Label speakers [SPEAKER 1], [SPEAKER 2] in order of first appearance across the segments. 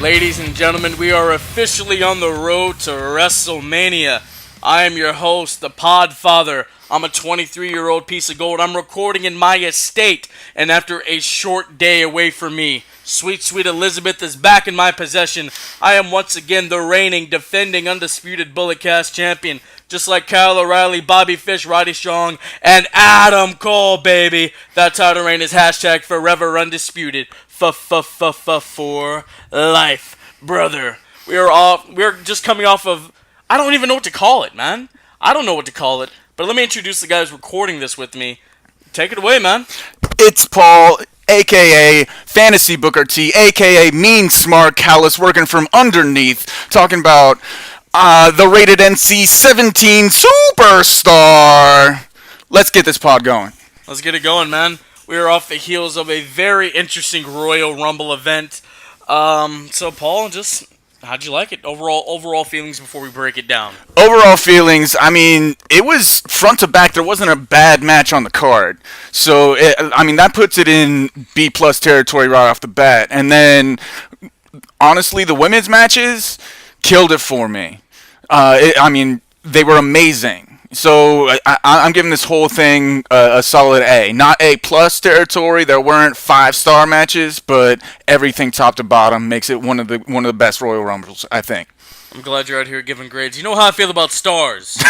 [SPEAKER 1] Ladies and gentlemen, we are officially on the road to WrestleMania. I am your host, the Podfather. I'm a 23-year-old piece of gold. I'm recording in my estate, and after a short day away from me, sweet Elizabeth is back in my possession. I am once again the reigning, defending, undisputed Bullet Cast champion, just like Kyle O'Reilly, Bobby Fish, Roddy Strong, and Adam Cole, baby. That title reign is hashtag forever undisputed. For life, brother. We're just coming off of, I don't even know what to call it, man. I don't know what to call it. But let me introduce the guy who's recording this with me. Take it away, man.
[SPEAKER 2] It's Paul, a.k.a. Fantasy Booker T, a.k.a. Mean Smart Callous, working from underneath, talking about the rated NC-17 Superstar. Let's get this pod going.
[SPEAKER 1] Let's get it going, man. We are off the heels of a very interesting Royal Rumble event. So, Paul, just how'd you like it? Overall feelings before we break it down.
[SPEAKER 2] Overall feelings, I mean, it was front to back. There wasn't a bad match on the card. So, that puts it in B-plus territory right off the bat. And then, honestly, the women's matches killed it for me. They were amazing. So I'm giving this whole thing a solid A. Not A-plus territory. There weren't 5-star matches, but everything top to bottom makes it one of the best Royal Rumbles, I think.
[SPEAKER 1] I'm glad you're out here giving grades. You know how I feel about stars.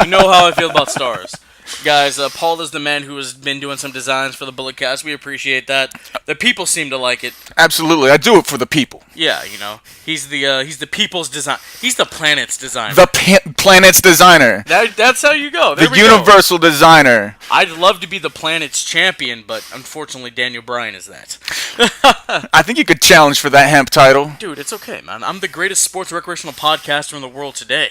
[SPEAKER 1] You know how I feel about stars. Guys, Paul is the man who has been doing some designs for the Bullet Cast. We appreciate that. The people seem to like it.
[SPEAKER 2] Absolutely, I do it for the people.
[SPEAKER 1] Yeah, he's the people's design. He's the planet's designer.
[SPEAKER 2] The planet's designer.
[SPEAKER 1] That's how you go.
[SPEAKER 2] The universal designer.
[SPEAKER 1] I'd love to be the planet's champion, but unfortunately, Daniel Bryan is that.
[SPEAKER 2] I think you could challenge for that hemp title.
[SPEAKER 1] Dude, it's okay, man. I'm the greatest sports recreational podcaster in the world today.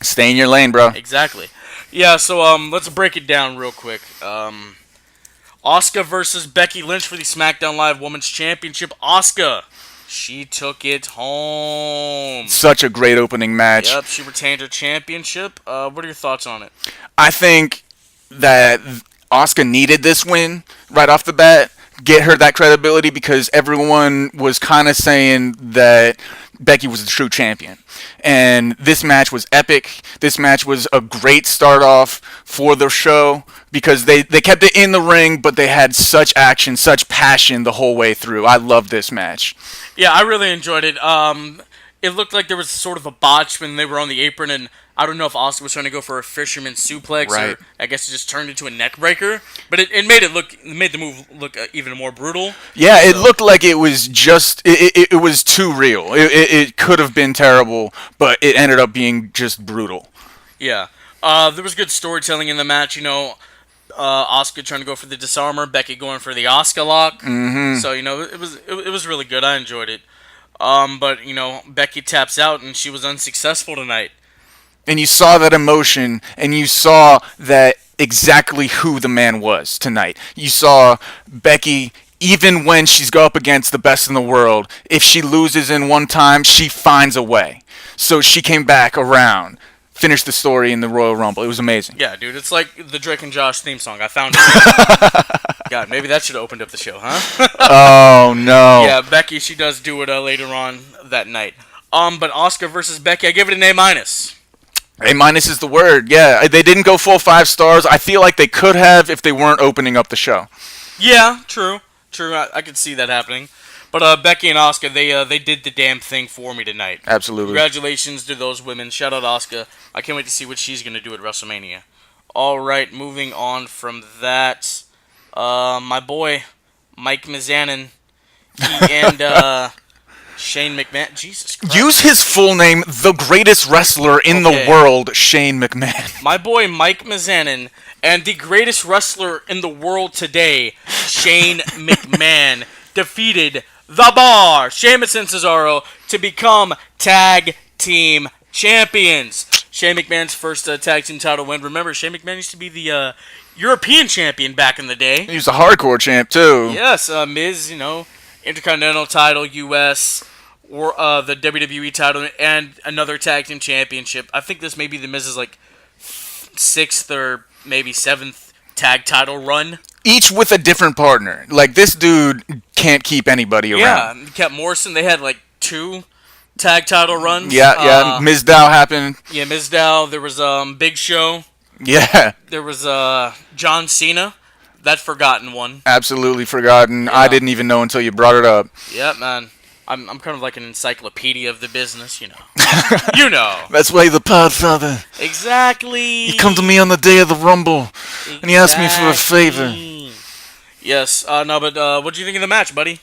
[SPEAKER 2] Stay in your lane, bro.
[SPEAKER 1] Exactly. Yeah, so let's break it down real quick. Asuka versus Becky Lynch for the SmackDown Live Women's Championship. Asuka, she took it home.
[SPEAKER 2] Such a great opening match.
[SPEAKER 1] Yep, she retained her championship. What are your thoughts on it?
[SPEAKER 2] I think that Asuka needed this win right off the bat. Get her that credibility because everyone was kind of saying that Becky was the true champion. And this match was epic. This match was a great start off for the show because they kept it in the ring, but they had such action, such passion the whole way through. I loved this match.
[SPEAKER 1] Yeah, I really enjoyed it. It looked like there was sort of a botch when they were on the apron, and I don't know if Asuka was trying to go for a fisherman suplex,
[SPEAKER 2] right,
[SPEAKER 1] or I guess it just turned into a neck breaker. But it made the move look even more brutal.
[SPEAKER 2] Yeah, it looked like it was just it was too real. It could have been terrible, but it ended up being just brutal.
[SPEAKER 1] Yeah, there was good storytelling in the match. Asuka trying to go for the disarmer, Becky going for the Asuka lock.
[SPEAKER 2] Mm-hmm.
[SPEAKER 1] So it was really good. I enjoyed it. But Becky taps out and she was unsuccessful tonight.
[SPEAKER 2] And you saw that emotion, and you saw that exactly who the man was tonight. You saw Becky, even when she's go up against the best in the world, if she loses in one time, she finds a way. So she came back around, finished the story in the Royal Rumble. It was amazing.
[SPEAKER 1] Yeah, dude, it's like the Drake and Josh theme song. I found it. God, maybe that should have opened up the show, huh?
[SPEAKER 2] Oh, no.
[SPEAKER 1] Yeah, Becky, she does do it later on that night. But Asuka versus Becky, I give it an A-.
[SPEAKER 2] A- is the word, yeah. They didn't go full 5 stars. I feel like they could have if they weren't opening up the show.
[SPEAKER 1] Yeah, true. I could see that happening. But Becky and Asuka, they did the damn thing for me tonight.
[SPEAKER 2] Absolutely.
[SPEAKER 1] Congratulations to those women. Shout out Asuka. I can't wait to see what she's going to do at WrestleMania. All right, moving on from that. My boy, Mike Mizanin, he and Shane McMahon. Jesus Christ.
[SPEAKER 2] Use his full name, the greatest wrestler in the world, Shane McMahon.
[SPEAKER 1] My boy, Mike Mizanin, and the greatest wrestler in the world today, Shane McMahon, defeated The Bar, Sheamus and Cesaro, to become tag team champions. Shane McMahon's first tag team title win. Remember, Shane McMahon used to be the European champion back in the day.
[SPEAKER 2] He was a hardcore champ, too.
[SPEAKER 1] Yes, Miz, Intercontinental title, U.S., or the WWE title, and another tag team championship. I think this may be the Miz's, 6th or maybe 7th tag title run.
[SPEAKER 2] Each with a different partner. Like, this dude can't keep anybody around.
[SPEAKER 1] Yeah, kept Morrison. They had, 2 tag title runs.
[SPEAKER 2] Yeah. Ms. Dow happened.
[SPEAKER 1] Yeah, Ms. Dow. There was Big Show.
[SPEAKER 2] Yeah.
[SPEAKER 1] There was John Cena. That forgotten one.
[SPEAKER 2] Absolutely forgotten.
[SPEAKER 1] Yeah.
[SPEAKER 2] I didn't even know until you brought it up.
[SPEAKER 1] Yeah, man. I'm kind of like an encyclopedia of the business, you know. You know.
[SPEAKER 2] That's why the Podfather.
[SPEAKER 1] Exactly.
[SPEAKER 2] You come to me on the day of the Rumble, and you ask me for a favor.
[SPEAKER 1] Yes. No, but what do you think of the match, buddy?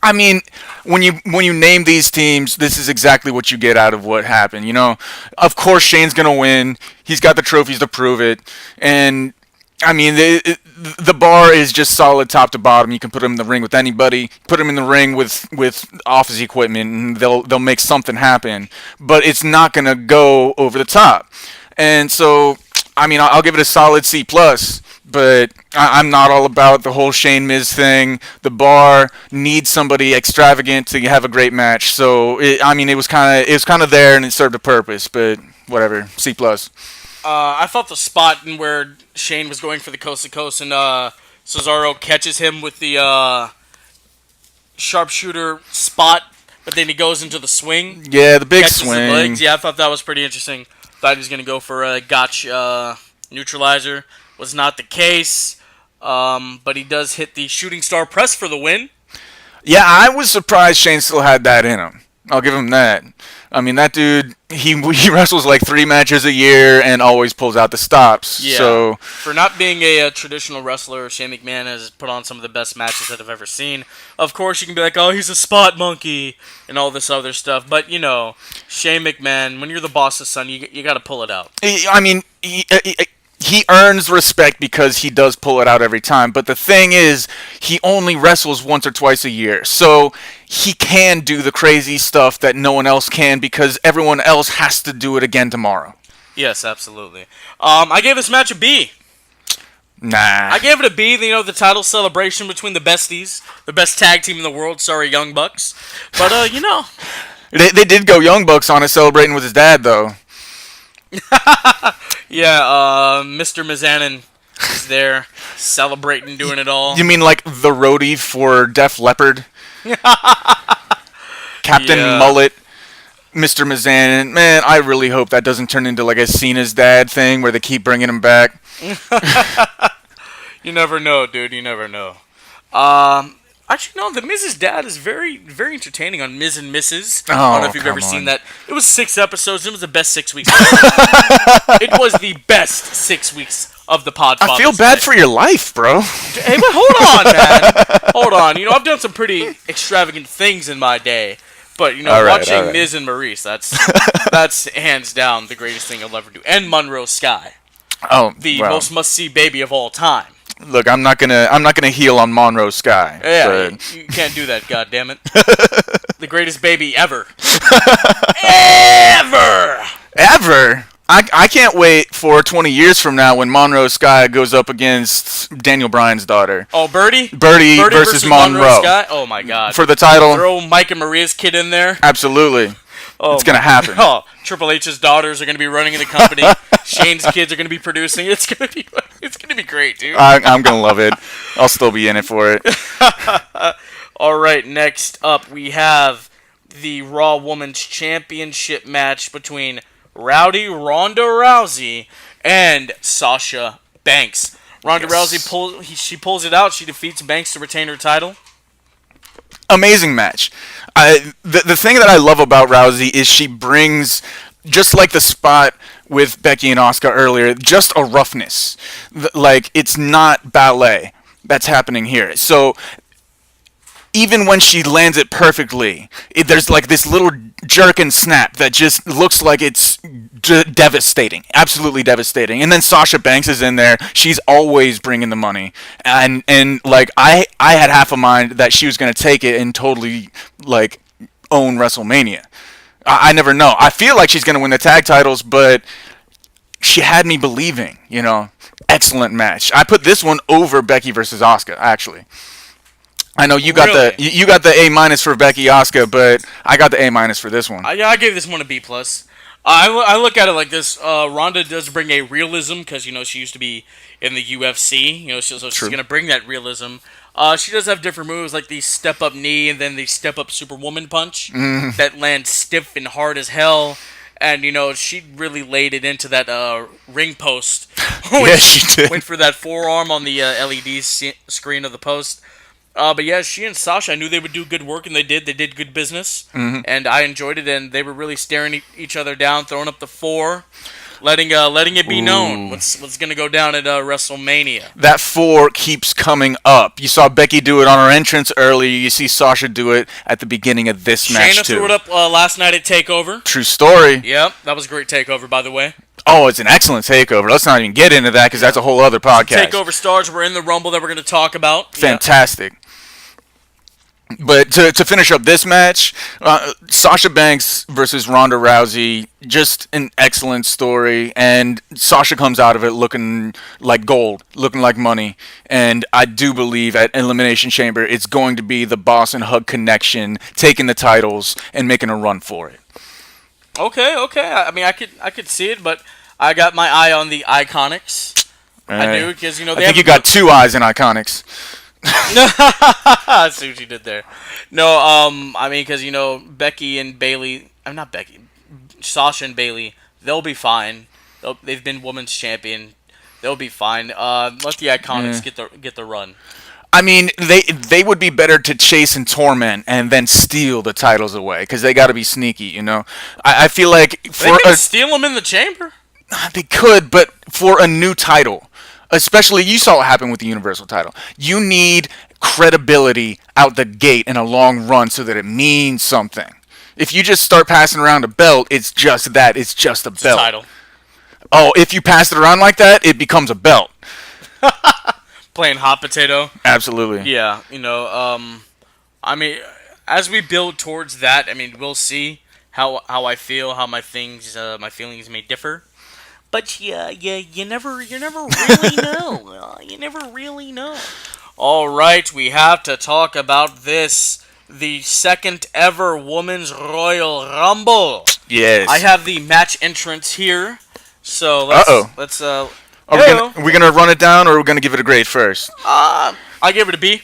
[SPEAKER 2] I mean, when you name these teams, this is exactly what you get out of what happened. You know, of course Shane's gonna win. He's got the trophies to prove it, and I mean the bar is just solid top to bottom. You can put him in the ring with anybody, put him in the ring with office equipment, and they'll make something happen. But it's not gonna go over the top, and so I mean I'll give it a solid C plus. But I'm not all about the whole Shane Miz thing. The bar needs somebody extravagant to have a great match. So it was kind of there and it served a purpose. But whatever, C plus.
[SPEAKER 1] I thought the spot in where Shane was going for the coast to coast and Cesaro catches him with the sharpshooter spot, but then he goes into the swing.
[SPEAKER 2] Yeah, the big
[SPEAKER 1] catches
[SPEAKER 2] swing.
[SPEAKER 1] The legs. Yeah, I thought that was pretty interesting. Thought he was gonna go for a gotch neutralizer. Was not the case, but he does hit the shooting star press for the win.
[SPEAKER 2] Yeah, I was surprised Shane still had that in him. I'll give him that. I mean, that dude, he wrestles like 3 matches a year and always pulls out the stops.
[SPEAKER 1] Yeah.
[SPEAKER 2] So
[SPEAKER 1] for not being a traditional wrestler, Shane McMahon has put on some of the best matches that I've ever seen. Of course, you can be like, oh, he's a spot monkey and all this other stuff. But, you know, Shane McMahon, when you're the boss's son, you got to pull it out.
[SPEAKER 2] I mean, he earns respect because he does pull it out every time. But the thing is, he only wrestles once or twice a year. So he can do the crazy stuff that no one else can because everyone else has to do it again tomorrow.
[SPEAKER 1] Yes, absolutely. I gave this match a B.
[SPEAKER 2] Nah.
[SPEAKER 1] I gave it a B. You know, the title celebration between the besties, the best tag team in the world. Sorry, Young Bucks. But, you know.
[SPEAKER 2] They did go Young Bucks on it celebrating with his dad, though. Yeah,
[SPEAKER 1] Mr. Mizanin is there celebrating, doing it all.
[SPEAKER 2] You mean like the roadie for Def Leppard? Captain Mullet, Mr. Mizanin. Man, I really hope that doesn't turn into like a Cena's dad thing where they keep bringing him back.
[SPEAKER 1] You never know, dude. You never know. Actually, no, the Miz's dad is very, very entertaining on Miz and Mrs. I don't know if you've ever seen that. It was 6 episodes. It was the best 6 weeks. It was the best 6 weeks of the Podfather.
[SPEAKER 2] I feel bad for your life, bro.
[SPEAKER 1] Hey, but hold on, man. Hold on. You know, I've done some pretty extravagant things in my day. But, you know, watching Miz and Maurice, that's hands down the greatest thing I'll ever do. And Monroe Sky.
[SPEAKER 2] Oh,
[SPEAKER 1] the most must-see baby of all time.
[SPEAKER 2] Look, I'm not gonna heel on Monroe Sky.
[SPEAKER 1] Yeah, you can't do that, goddammit. The greatest baby ever. Ever!
[SPEAKER 2] I can't wait for 20 years from now when Monroe Sky goes up against Daniel Bryan's daughter.
[SPEAKER 1] Oh, Birdie
[SPEAKER 2] versus Monroe.
[SPEAKER 1] Sky? Oh my God.
[SPEAKER 2] For the title.
[SPEAKER 1] Throw Mike and Maria's kid in there.
[SPEAKER 2] Absolutely.
[SPEAKER 1] Oh,
[SPEAKER 2] it's going to happen.
[SPEAKER 1] Oh, Triple H's daughters are going to be running the company. Shane's kids are going to be producing. It's going to be great, dude.
[SPEAKER 2] I'm going to love it. I'll still be in it for it.
[SPEAKER 1] All right, next up we have the Raw Women's Championship match between Ronda Rousey and Sasha Banks. Ronda Rousey pulls it out. She defeats Banks to retain her title.
[SPEAKER 2] Amazing match. The thing that I love about Rousey is she brings, just like the spot with Becky and Asuka earlier, just a roughness. Like, it's not ballet that's happening here. So even when she lands it perfectly, there's like this little jerk and snap that just looks like it's devastating, absolutely devastating. And then Sasha Banks is in there. She's always bringing the money, and like I had half a mind that she was going to take it and totally like own WrestleMania. I never know. I feel like she's going to win the tag titles, but she had me believing. You know, excellent match. I put this one over Becky versus Asuka, actually. I know you got the A- for Becky Asuka, but I got the A- for this one.
[SPEAKER 1] I gave this one a B+. I look at it like this. Ronda does bring a realism because, you know, she used to be in the UFC. You know, so she's going to bring that realism. She does have different moves, like the step-up knee and then the step-up Superwoman punch that lands stiff and hard as hell. And, she really laid it into that ring post.
[SPEAKER 2] Yeah, she did.
[SPEAKER 1] Went for that forearm on the LED screen of the post. But yeah, she and Sasha, I knew they would do good work, and they did. They did good business. And I enjoyed it, and they were really staring each other down, throwing up the 4. Letting it be known what's going to go down at WrestleMania.
[SPEAKER 2] That 4 keeps coming up. You saw Becky do it on her entrance earlier. You see Sasha do it at the beginning of this match, too.
[SPEAKER 1] Shayna threw it up last night at TakeOver.
[SPEAKER 2] True story.
[SPEAKER 1] Yep, that was a great TakeOver, by the way.
[SPEAKER 2] Oh, it's an excellent TakeOver. Let's not even get into that because that's a whole other podcast.
[SPEAKER 1] TakeOver stars were in the Rumble that we're going to talk about.
[SPEAKER 2] Fantastic. But to finish up this match, Sasha Banks versus Ronda Rousey, just an excellent story. And Sasha comes out of it looking like gold, looking like money. And I do believe at Elimination Chamber, it's going to be the Boss and Hug connection, taking the titles and making a run for it.
[SPEAKER 1] Okay. I mean, I could see it, but I got my eye on the Iconics.
[SPEAKER 2] Right.
[SPEAKER 1] I do, because, they
[SPEAKER 2] I think you got 2 eyes in Iconics.
[SPEAKER 1] I see what you did there. No, I mean, because, Becky and Bayley... I'm not Becky. Sasha and Bayley, they'll be fine. They've been women's champion. They'll be fine. Let the Iconics get the run.
[SPEAKER 2] I mean, they would be better to chase and torment and then steal the titles away because they got to be sneaky, I feel like...
[SPEAKER 1] They can steal them in the chamber.
[SPEAKER 2] They could, but for a new title... Especially, you saw what happened with the Universal title. You need credibility out the gate in a long run so that it means something. If you just start passing around a belt, it's just that. It's just a belt. It's a
[SPEAKER 1] title.
[SPEAKER 2] Oh, if you pass it around like that, it becomes a belt.
[SPEAKER 1] Playing hot potato.
[SPEAKER 2] Absolutely.
[SPEAKER 1] Yeah, I mean, as we build towards that, I mean, we'll see how I feel, how my feelings may differ. But you never really know. You never really know. All right, we have to talk about this. The second ever Women's Royal Rumble.
[SPEAKER 2] Yes.
[SPEAKER 1] I have the match entrance here. So let's
[SPEAKER 2] Are we gonna run it down, or are we gonna give it a grade first?
[SPEAKER 1] I gave it a B.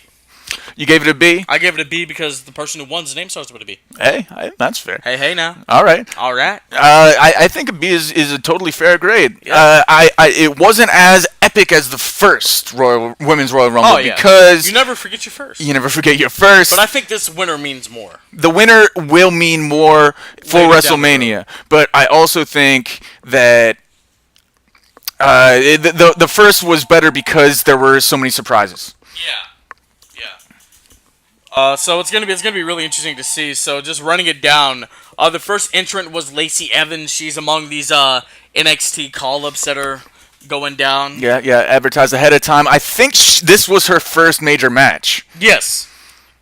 [SPEAKER 2] You gave it a B?
[SPEAKER 1] I gave it a B because the person who won's name starts with a B.
[SPEAKER 2] Hey, that's fair.
[SPEAKER 1] Hey now.
[SPEAKER 2] All right. I think a B is a totally fair grade.
[SPEAKER 1] Yeah.
[SPEAKER 2] It wasn't as epic as the first Women's Royal Rumble because
[SPEAKER 1] you never forget your first.
[SPEAKER 2] You never forget your first.
[SPEAKER 1] But I think this winner means more.
[SPEAKER 2] The winner will mean more for WrestleMania, but I also think that the first was better because there were so many surprises.
[SPEAKER 1] Yeah. So it's gonna be really interesting to see. So just running it down, the first entrant was Lacey Evans. She's among these NXT call-ups that are going down.
[SPEAKER 2] Yeah, advertised ahead of time. I think this was her first major match.
[SPEAKER 1] Yes.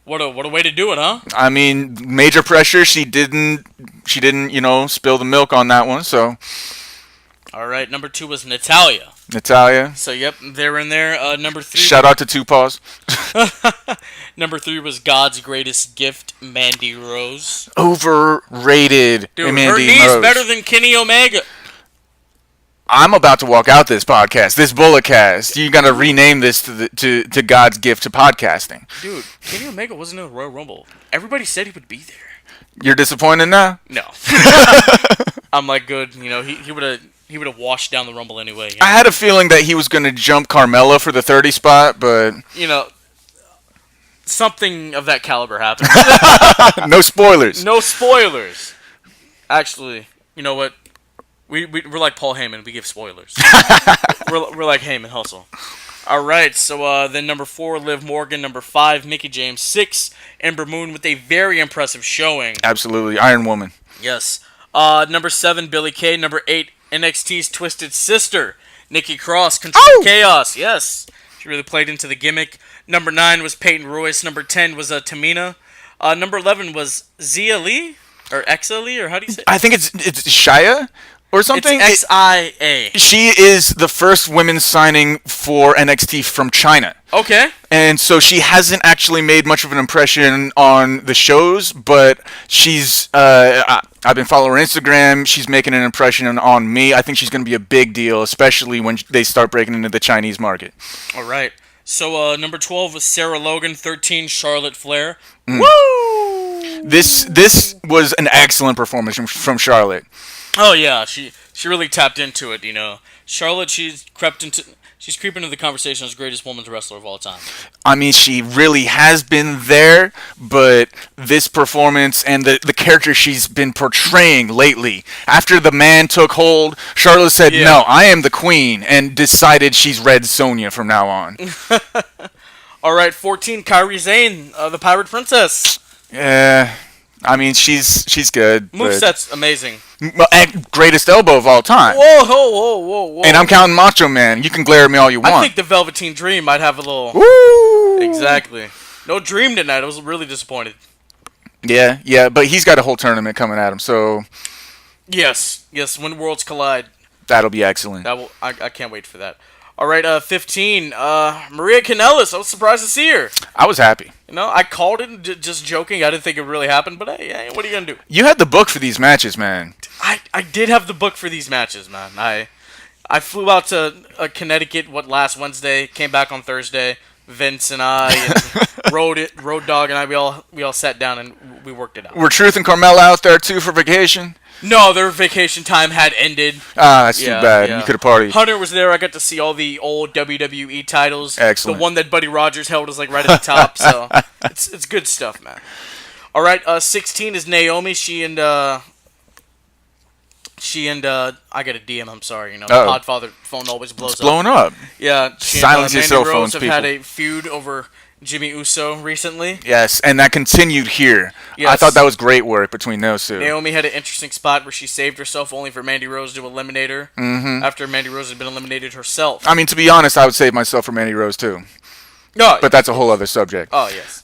[SPEAKER 1] What a way to do it, huh?
[SPEAKER 2] I mean, major pressure. She didn't spill the milk on that one. So.
[SPEAKER 1] All right, number 2 was Natalya.
[SPEAKER 2] So,
[SPEAKER 1] yep, they're in there. Number 3...
[SPEAKER 2] Shout out to 2 Paws.
[SPEAKER 1] Number 3 was God's Greatest Gift, Mandy Rose.
[SPEAKER 2] Overrated.
[SPEAKER 1] Dude,
[SPEAKER 2] Mandy
[SPEAKER 1] her knee's
[SPEAKER 2] Rose.
[SPEAKER 1] better than Kenny Omega.
[SPEAKER 2] I'm about to walk out this podcast, this Bulletcast. You got to rename this to God's Gift to podcasting.
[SPEAKER 1] Dude, Kenny Omega wasn't in the Royal Rumble. Everybody said he would be there.
[SPEAKER 2] You're disappointed now?
[SPEAKER 1] No. I'm like, good. He would have washed down the Rumble anyway.
[SPEAKER 2] I had a feeling that he was going to jump Carmella for the 30 spot, but...
[SPEAKER 1] Something of that caliber happened.
[SPEAKER 2] No spoilers.
[SPEAKER 1] No spoilers. Actually, you know what? We're like Paul Heyman. We give spoilers. we're like Heyman Hustle. All right, so then number 4, Liv Morgan. Number 5, Mickie James. 6, Ember Moon with a very impressive showing.
[SPEAKER 2] Absolutely. Iron Woman.
[SPEAKER 1] Yes. Number 7, Billie Kay. Number 8, NXT's Twisted Sister, Nikki Cross. Control Chaos. Yes. She really played into the gimmick. Number 9 was Peyton Royce. Number 10 was Tamina. Number 11 was Xia Li, or Xia Li, or how do you say it?
[SPEAKER 2] I think it's Shia or something.
[SPEAKER 1] It's XIA.
[SPEAKER 2] She is the first women's signing for NXT from China.
[SPEAKER 1] Okay.
[SPEAKER 2] And so she hasn't actually made much of an impression on the shows, but she's... I've been following her Instagram. She's making an impression on me. I think she's going to be a big deal, especially when they start breaking into the Chinese market.
[SPEAKER 1] All right. So number 12 was Sarah Logan. 13, Charlotte Flair.
[SPEAKER 2] Mm.
[SPEAKER 1] Woo!
[SPEAKER 2] This was an excellent performance from Charlotte.
[SPEAKER 1] Oh yeah, she really tapped into it. Charlotte, she's creeping into the conversation as greatest women's wrestler of all time.
[SPEAKER 2] I mean, she really has been there, but this performance and the character she's been portraying lately, after the man took hold, Charlotte said, "No, I am the queen," and decided she's Red Sonja from now on.
[SPEAKER 1] All right, 14, Kairi Sane, the Pirate Princess.
[SPEAKER 2] Yeah, I mean, she's good.
[SPEAKER 1] Moveset's amazing.
[SPEAKER 2] Greatest elbow of all time.
[SPEAKER 1] Whoa.
[SPEAKER 2] And I'm counting Macho Man. You can glare at me all you want.
[SPEAKER 1] I think the Velveteen Dream might have a little...
[SPEAKER 2] Woo!
[SPEAKER 1] Exactly. No Dream tonight. I was really disappointed.
[SPEAKER 2] Yeah, but he's got a whole tournament coming at him, so...
[SPEAKER 1] Yes, when worlds collide.
[SPEAKER 2] That'll be excellent.
[SPEAKER 1] I can't wait for that. All right, 15, Maria Kanellis. I was surprised to see her.
[SPEAKER 2] I was happy.
[SPEAKER 1] I called it just joking. I didn't think it really happened, but hey, what are you going to do?
[SPEAKER 2] You had the book for these matches, man.
[SPEAKER 1] I did have the book for these matches, man. I flew out to Connecticut, last Wednesday, came back on Thursday. Vince and I, and Road Dog and I, we all sat down and we worked it out.
[SPEAKER 2] Were Truth and Carmella out there, too, for vacation?
[SPEAKER 1] No, their vacation time had ended.
[SPEAKER 2] That's too bad. Yeah. You could have partied.
[SPEAKER 1] Hunter was there. I got to see all the old WWE titles.
[SPEAKER 2] Excellent.
[SPEAKER 1] The one that Buddy Rogers held is right at the top. So it's good stuff, man. All right, 16 is Naomi. She and I got a DM. I'm sorry. The Podfather phone always blows up.
[SPEAKER 2] It's blowing up.
[SPEAKER 1] Yeah.
[SPEAKER 2] Silence your cell phones,
[SPEAKER 1] people. Have had a feud over Jimmy Uso recently.
[SPEAKER 2] Yes, and that continued here. Yes. I thought that was great work between those two.
[SPEAKER 1] Naomi had an interesting spot where she saved herself only for Mandy Rose to eliminate her after Mandy Rose had been eliminated herself.
[SPEAKER 2] I mean, to be honest, I would save myself for Mandy Rose too.
[SPEAKER 1] No,
[SPEAKER 2] but that's a whole other subject.
[SPEAKER 1] Oh, yes.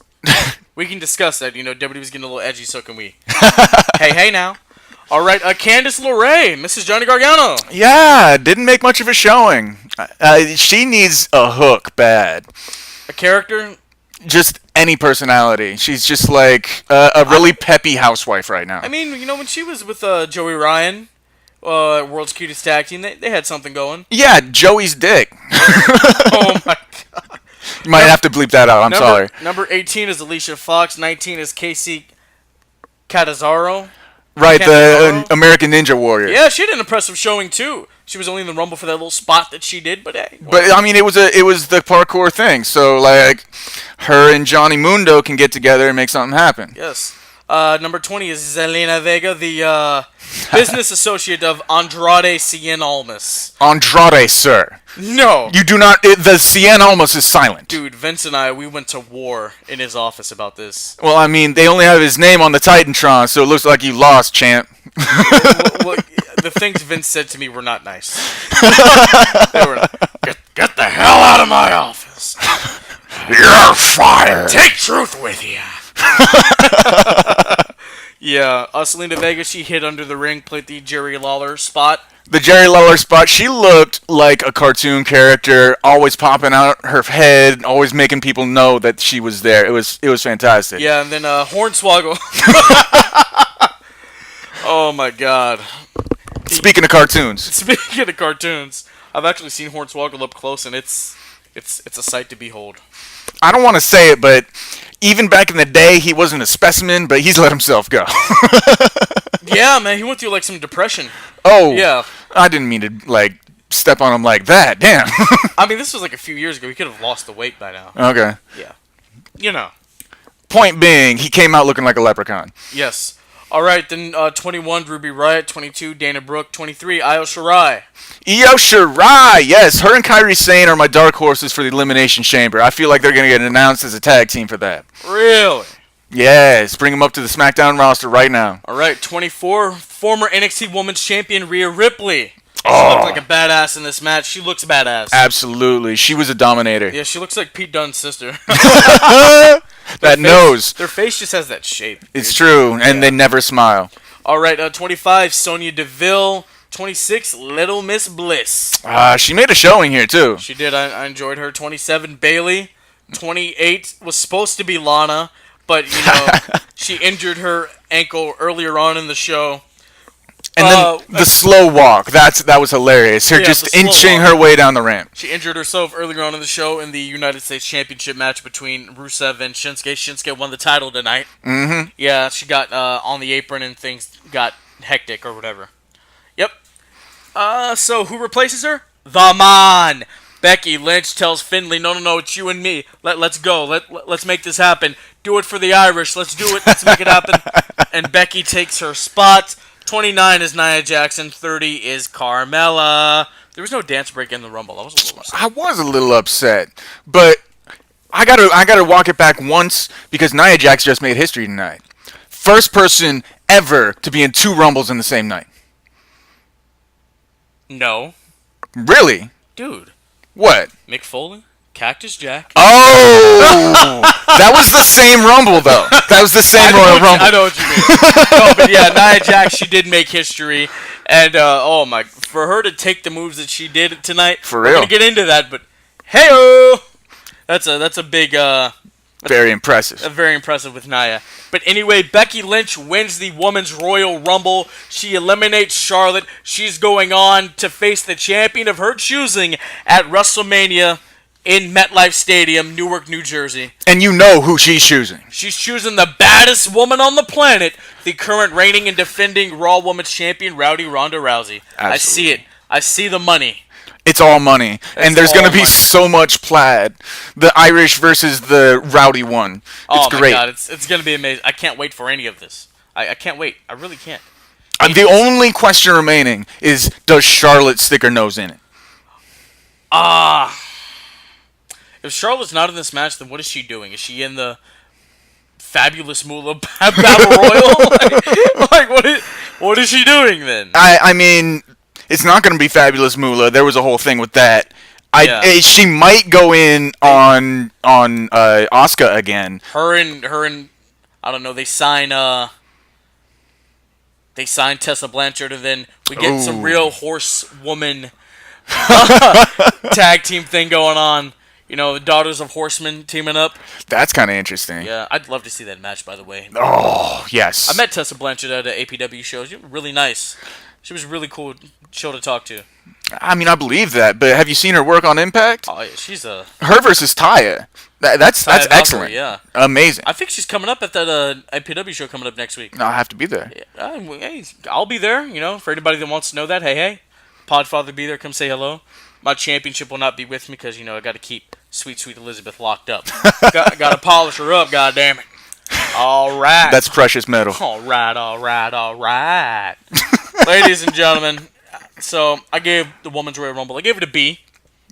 [SPEAKER 1] We can discuss that. WWE's getting a little edgy, so can we. Hey now. All right, Candice LeRae, Mrs. Johnny Gargano.
[SPEAKER 2] Yeah, didn't make much of a showing. She needs a hook bad.
[SPEAKER 1] A character?
[SPEAKER 2] Just any personality. She's just like a really peppy housewife right now.
[SPEAKER 1] I mean, when she was with Joey Ryan, World's Cutest Tag Team, they had something going.
[SPEAKER 2] Yeah, Joey's dick.
[SPEAKER 1] Oh, my God.
[SPEAKER 2] You might have to bleep that out. I'm sorry.
[SPEAKER 1] Number 18 is Alicia Fox. 19 is Casey Catanzaro.
[SPEAKER 2] Right, the American Ninja Warrior.
[SPEAKER 1] Yeah, she had an impressive showing too. She was only in the Rumble for that little spot that she did, but hey.
[SPEAKER 2] But I mean, it was the parkour thing. So like, her and Johnny Mundo can get together and make something happen.
[SPEAKER 1] Yes. Number 20 is Zelina Vega, the business associate of Andrade Cien Almas.
[SPEAKER 2] Andrade, sir.
[SPEAKER 1] No.
[SPEAKER 2] You do not. The Cien Almas is silent.
[SPEAKER 1] Dude, Vince and I, we went to war in his office about this.
[SPEAKER 2] Well, I mean, they only have his name on the Titantron, so it looks like you lost, champ.
[SPEAKER 1] well, the things Vince said to me were not nice. They were get the hell out of my office.
[SPEAKER 2] You're fired.
[SPEAKER 1] Take Truth with you. Yeah, Selena Vega, she hid under the ring, played the Jerry Lawler spot.
[SPEAKER 2] The Jerry Lawler spot, she looked like a cartoon character, always popping out her head, always making people know that she was there. It was fantastic.
[SPEAKER 1] Yeah, and then Hornswoggle. Oh my God.
[SPEAKER 2] Speaking of cartoons.
[SPEAKER 1] I've actually seen Hornswoggle up close, and it's a sight to behold.
[SPEAKER 2] I don't want to say it, but even back in the day, he wasn't a specimen, but he's let himself go.
[SPEAKER 1] Yeah, man, he went through like some depression.
[SPEAKER 2] Oh,
[SPEAKER 1] yeah.
[SPEAKER 2] I didn't mean to step on him like that. Damn.
[SPEAKER 1] I mean, this was like a few years ago. He could have lost the weight by now.
[SPEAKER 2] Okay.
[SPEAKER 1] Yeah.
[SPEAKER 2] Point being, he came out looking like a leprechaun.
[SPEAKER 1] Yes. All right, then 21, Ruby Riott. 22, Dana Brooke. 23, Io Shirai.
[SPEAKER 2] Io Shirai, yes. Her and Kairi Sane are my dark horses for the Elimination Chamber. I feel like they're going to get announced as a tag team for that.
[SPEAKER 1] Really?
[SPEAKER 2] Yes. Bring them up to the SmackDown roster right now.
[SPEAKER 1] All right, 24, former NXT Women's Champion Rhea Ripley. She looked like a badass in this match. She looks badass.
[SPEAKER 2] Absolutely. She was a dominator.
[SPEAKER 1] Yeah, she looks like Pete Dunne's sister.
[SPEAKER 2] Nose.
[SPEAKER 1] Their face just has that shape.
[SPEAKER 2] It's true, and they never smile.
[SPEAKER 1] All right, 25, Sonya Deville. 26, Little Miss Bliss.
[SPEAKER 2] She made a showing here, too.
[SPEAKER 1] She did. I enjoyed her. 27, Bayley. 28 was supposed to be Lana, but, she injured her ankle earlier on in the show.
[SPEAKER 2] And then the slow walk. That was hilarious. Her just inching her way down the ramp.
[SPEAKER 1] She injured herself earlier on in the show in the United States Championship match between Rusev and Shinsuke. Shinsuke won the title tonight.
[SPEAKER 2] Mm-hmm.
[SPEAKER 1] Yeah, she got on the apron and things got hectic or whatever. Yep. So who replaces her? The Man. Becky Lynch tells Finlay, no, it's you and me. Let's go. Let's make this happen. Do it for the Irish. Let's do it. Let's make it happen. And Becky takes her spot. 29 is Nia Jackson. 30 is Carmella. There was no dance break in the Rumble. I was a little upset.
[SPEAKER 2] But I gotta walk it back once because Nia Jax just made history tonight. First person ever to be in 2 Rumbles in the same night.
[SPEAKER 1] No.
[SPEAKER 2] Really?
[SPEAKER 1] Dude.
[SPEAKER 2] What?
[SPEAKER 1] Mick Foley? Cactus Jack?
[SPEAKER 2] Oh! That was the same Rumble, though. That was the same Royal Rumble.
[SPEAKER 1] I know what you mean. No, but yeah, Nia Jax, she did make history. And, for her to take the moves that she did tonight,
[SPEAKER 2] for real.
[SPEAKER 1] We're going to get into that, but hey-o! That's a big,
[SPEAKER 2] very impressive.
[SPEAKER 1] Very impressive with Nia. But anyway, Becky Lynch wins the Women's Royal Rumble. She eliminates Charlotte. She's going on to face the champion of her choosing at WrestleMania in MetLife Stadium, Newark, New Jersey.
[SPEAKER 2] And you know who she's choosing.
[SPEAKER 1] She's choosing the baddest woman on the planet, the current reigning and defending Raw Women's Champion, Rowdy Ronda Rousey. Absolutely. I see it. I see the money.
[SPEAKER 2] It's all money. And there's going to be so much plaid. The Irish versus the Rowdy one. It's great.
[SPEAKER 1] Oh my God, it's going to be amazing. I can't wait for any of this. I can't wait. I really can't.
[SPEAKER 2] The only question remaining is, does Charlotte stick her nose in it?
[SPEAKER 1] If Charlotte's not in this match, then what is she doing? Is she in the Fabulous Moolah Battle Royal? What is she doing then?
[SPEAKER 2] I mean, it's not going to be Fabulous Moolah. There was a whole thing with that. She might go in on Asuka again.
[SPEAKER 1] Her and I don't know. They sign Tessa Blanchard, and then we get some real horsewoman tag team thing going on. You know, the Daughters of Horsemen teaming up.
[SPEAKER 2] That's kind of interesting.
[SPEAKER 1] Yeah, I'd love to see that match, by the way.
[SPEAKER 2] Oh, yes.
[SPEAKER 1] I met Tessa Blanchard at an APW show. She was really nice. She was really cool show to talk to.
[SPEAKER 2] I mean, I believe that, but have you seen her work on Impact?
[SPEAKER 1] Oh, yeah, she's a...
[SPEAKER 2] Her versus Taya. That's excellent.
[SPEAKER 1] Yeah.
[SPEAKER 2] Amazing.
[SPEAKER 1] I think she's coming up at that APW show coming up next week.
[SPEAKER 2] I'll have to be there.
[SPEAKER 1] Hey, I'll be there, you know, for anybody that wants to know that. Hey, Podfather be there. Come say hello. My championship will not be with me because, you know, I got to keep sweet Elizabeth locked up. got to polish her up, goddammit. All right.
[SPEAKER 2] That's precious metal.
[SPEAKER 1] All right. Ladies and gentlemen, so I gave the Women's Royal Rumble, I gave it a B.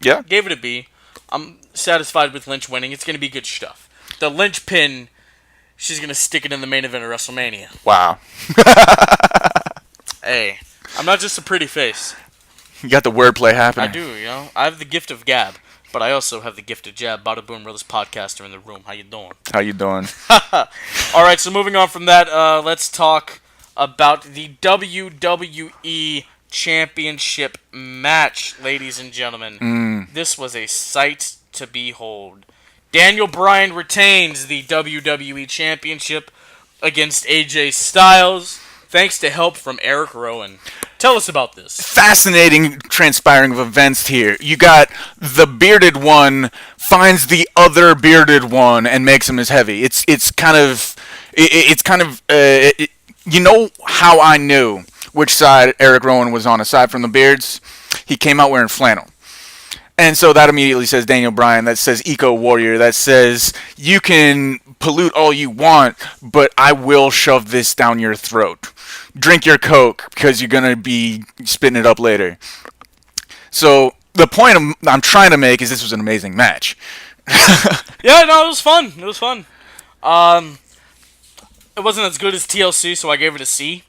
[SPEAKER 2] Yeah.
[SPEAKER 1] Gave it a B. I'm satisfied with Lynch winning. It's going to be good stuff. The Lynch pin, she's going to stick it in the main event of WrestleMania.
[SPEAKER 2] Wow.
[SPEAKER 1] Hey, I'm not just a pretty face.
[SPEAKER 2] You got the wordplay happening.
[SPEAKER 1] I do, you know. I have the gift of gab, but I also have the gift of jab. Bada boom, realest podcaster in the room. How you doing? All right, so moving on from that, let's talk about the WWE Championship match, ladies and gentlemen. This was a sight to behold. Daniel Bryan retains the WWE Championship against AJ Styles, thanks to help from Eric Rowan. Tell us about this.
[SPEAKER 2] Fascinating transpiring of events here. You got the bearded one finds the other bearded one and makes him as heavy. It's kind of you know how I knew which side Eric Rowan was on aside from the beards? He came out wearing flannel. And so that immediately says Daniel Bryan, that says Eco Warrior, that says you can pollute all you want, but I will shove this down your throat. Drink your Coke because you're going to be spitting it up later. So the point I'm trying to make is this was an amazing match.
[SPEAKER 1] Yeah, no, it was fun. It wasn't as good as TLC, so I gave it a C.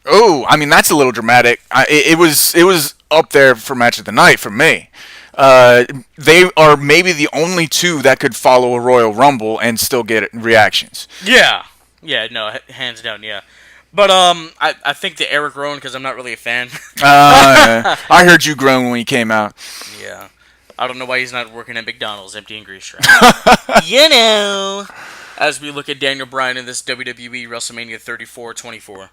[SPEAKER 2] Oh, I mean, that's a little dramatic. It was up there for match of the night for me. They are maybe the only two that could follow a Royal Rumble and still get reactions.
[SPEAKER 1] Yeah, no, hands down, yeah. But I think the Eric Rowan, because I'm not really a fan.
[SPEAKER 2] I heard you groan when he came out.
[SPEAKER 1] Yeah. I don't know why he's not working at McDonald's emptying grease traps. You know. As we look at Daniel Bryan in this WWE WrestleMania 34-24.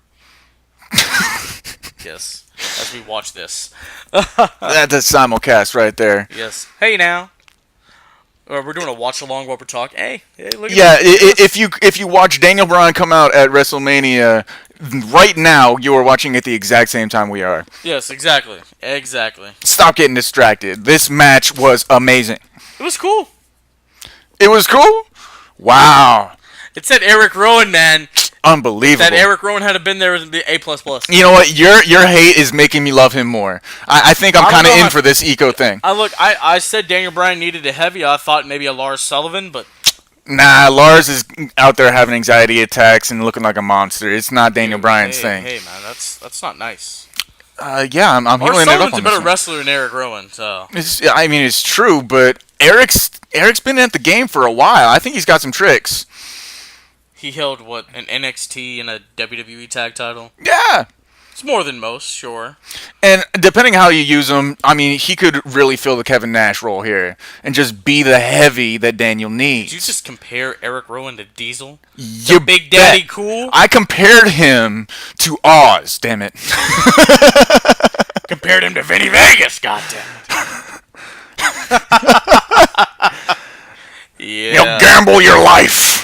[SPEAKER 1] Yes, as we watch this.
[SPEAKER 2] That's a simulcast right there.
[SPEAKER 1] Yes. Hey now. We're doing a watch along while we're talking. Hey, look at
[SPEAKER 2] Yeah,
[SPEAKER 1] this.
[SPEAKER 2] if you watch Daniel Bryan come out at WrestleMania right now, you are watching at the exact same time we are.
[SPEAKER 1] Yes, exactly. Exactly.
[SPEAKER 2] Stop getting distracted. This match was amazing.
[SPEAKER 1] It was cool.
[SPEAKER 2] It was cool? Wow.
[SPEAKER 1] It said Eric Rowan, man.
[SPEAKER 2] Unbelievable.
[SPEAKER 1] That Eric Rowan had been there would be A++.
[SPEAKER 2] You know what? Your hate is making me love him more. I think I'm
[SPEAKER 1] I don't
[SPEAKER 2] kind of
[SPEAKER 1] know
[SPEAKER 2] in
[SPEAKER 1] how-
[SPEAKER 2] for this eco thing.
[SPEAKER 1] I said Daniel Bryan needed a heavy. I thought maybe a Lars Sullivan, but
[SPEAKER 2] Nah, Lars is out there having anxiety attacks and looking like a monster. It's not Daniel Bryan's thing.
[SPEAKER 1] Hey, man, that's not nice.
[SPEAKER 2] Yeah, I'm
[SPEAKER 1] Lars
[SPEAKER 2] healing it up
[SPEAKER 1] Sullivan's
[SPEAKER 2] on
[SPEAKER 1] a
[SPEAKER 2] this
[SPEAKER 1] better
[SPEAKER 2] one.
[SPEAKER 1] wrestler than Eric Rowan, so.
[SPEAKER 2] I mean, it's true, but Eric's been at the game for a while. I think he's got some tricks.
[SPEAKER 1] He held, what, an NXT and a WWE tag title?
[SPEAKER 2] Yeah.
[SPEAKER 1] It's more than most, sure.
[SPEAKER 2] And depending how you use him, I mean, he could really fill the Kevin Nash role here and just be the heavy that Daniel needs.
[SPEAKER 1] Did you just compare Eric Rowan to Diesel?
[SPEAKER 2] You
[SPEAKER 1] Big Daddy
[SPEAKER 2] bet.
[SPEAKER 1] Cool?
[SPEAKER 2] I compared him to Oz, damn it.
[SPEAKER 1] Compared him to Vinny Vegas, goddammit. Yeah.
[SPEAKER 2] Gamble your life.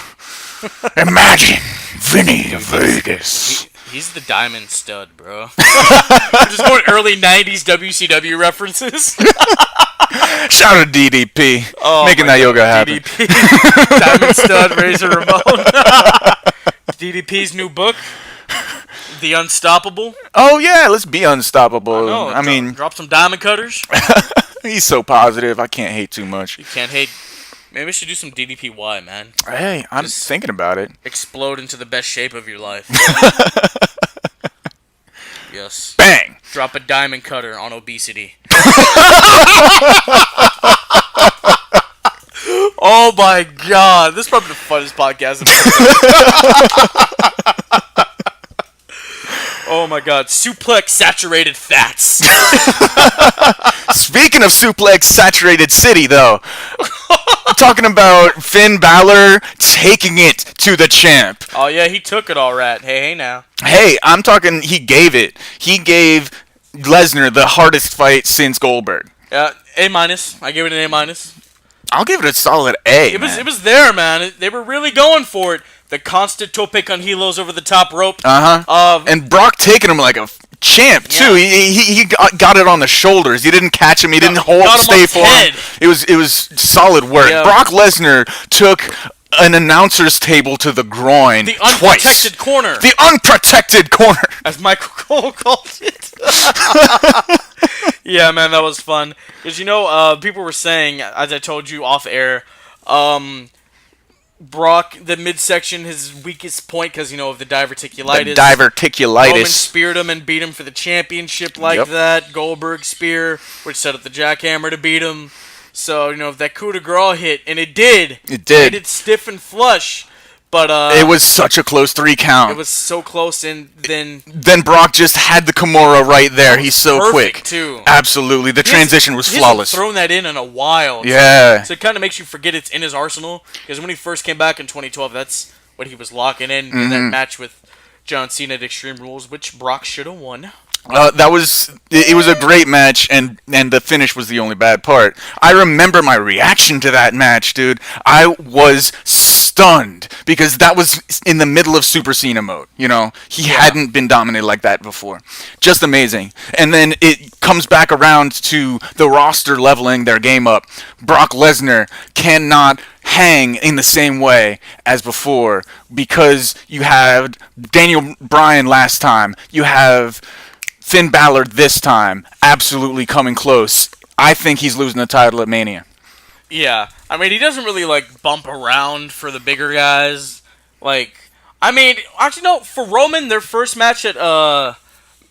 [SPEAKER 2] Imagine Vinny Vegas.
[SPEAKER 1] He's the diamond stud, bro. Just going early 90s WCW references.
[SPEAKER 2] Shout out to DDP.
[SPEAKER 1] Oh,
[SPEAKER 2] making that yoga happen.
[SPEAKER 1] DDP. Diamond stud, Razor Ramon. DDP's new book, The Unstoppable.
[SPEAKER 2] Oh, yeah, let's be unstoppable.
[SPEAKER 1] No,
[SPEAKER 2] I mean,
[SPEAKER 1] drop some diamond cutters.
[SPEAKER 2] he's so positive. I can't hate too much.
[SPEAKER 1] You can't hate. Maybe we should do some DDPY, man.
[SPEAKER 2] Hey, I'm
[SPEAKER 1] Just
[SPEAKER 2] thinking about it.
[SPEAKER 1] Explode into the best shape of your life. Yes.
[SPEAKER 2] Bang!
[SPEAKER 1] Drop a diamond cutter on obesity. Oh my god. This is probably the funnest podcast I've ever done. Oh my god. Suplex saturated fats.
[SPEAKER 2] Speaking of suplex saturated city, though, I'm talking about Finn Balor taking it to the champ.
[SPEAKER 1] Oh yeah, he took it all right. Hey now.
[SPEAKER 2] Hey, I'm talking, he gave it. He gave Lesnar the hardest fight since Goldberg.
[SPEAKER 1] A-. I gave it an A-.
[SPEAKER 2] I'll give it a solid A.
[SPEAKER 1] It was there, man. They were really going for it. The constant tope con hilos over the top rope.
[SPEAKER 2] And Brock taking him like a champ too.
[SPEAKER 1] Yeah.
[SPEAKER 2] He got it on the shoulders. He didn't catch him. He didn't stay for him. It was solid work.
[SPEAKER 1] Yeah.
[SPEAKER 2] Brock Lesnar took an announcer's table to the groin
[SPEAKER 1] The
[SPEAKER 2] twice.
[SPEAKER 1] unprotected corner.
[SPEAKER 2] The unprotected corner.
[SPEAKER 1] As Michael Cole called it. Yeah, man, that was fun. Because, people were saying, as I told you off air, Brock, the midsection, his weakest point because, of the diverticulitis.
[SPEAKER 2] The diverticulitis.
[SPEAKER 1] Roman speared him and beat him for the championship like that. Goldberg spear, which set up the jackhammer to beat him. So, that coup de grace hit, and it did.
[SPEAKER 2] It did.
[SPEAKER 1] Made it stiff and flush. But
[SPEAKER 2] it was such a close 3 count.
[SPEAKER 1] It was so close, and then
[SPEAKER 2] Brock just had the Kimura right there. He's so quick.
[SPEAKER 1] Too.
[SPEAKER 2] Absolutely, the transition was flawless.
[SPEAKER 1] He hasn't thrown that in a while.
[SPEAKER 2] Yeah.
[SPEAKER 1] So it kind of makes you forget it's in his arsenal. Because when he first came back in 2012, that's what he was locking in that match with John Cena at Extreme Rules, which Brock should have won.
[SPEAKER 2] It was a great match, and the finish was the only bad part. I remember my reaction to that match, dude. I was stunned because that was in the middle of Super Cena mode. He hadn't been dominated like that before. Just amazing. And then it comes back around to the roster leveling their game up. Brock Lesnar cannot hang in the same way as before because you have Daniel Bryan last time. You have Finn Balor this time, absolutely coming close. I think he's losing the title at Mania.
[SPEAKER 1] Yeah. I mean, he doesn't really, bump around for the bigger guys. Actually, no, for Roman, their first match at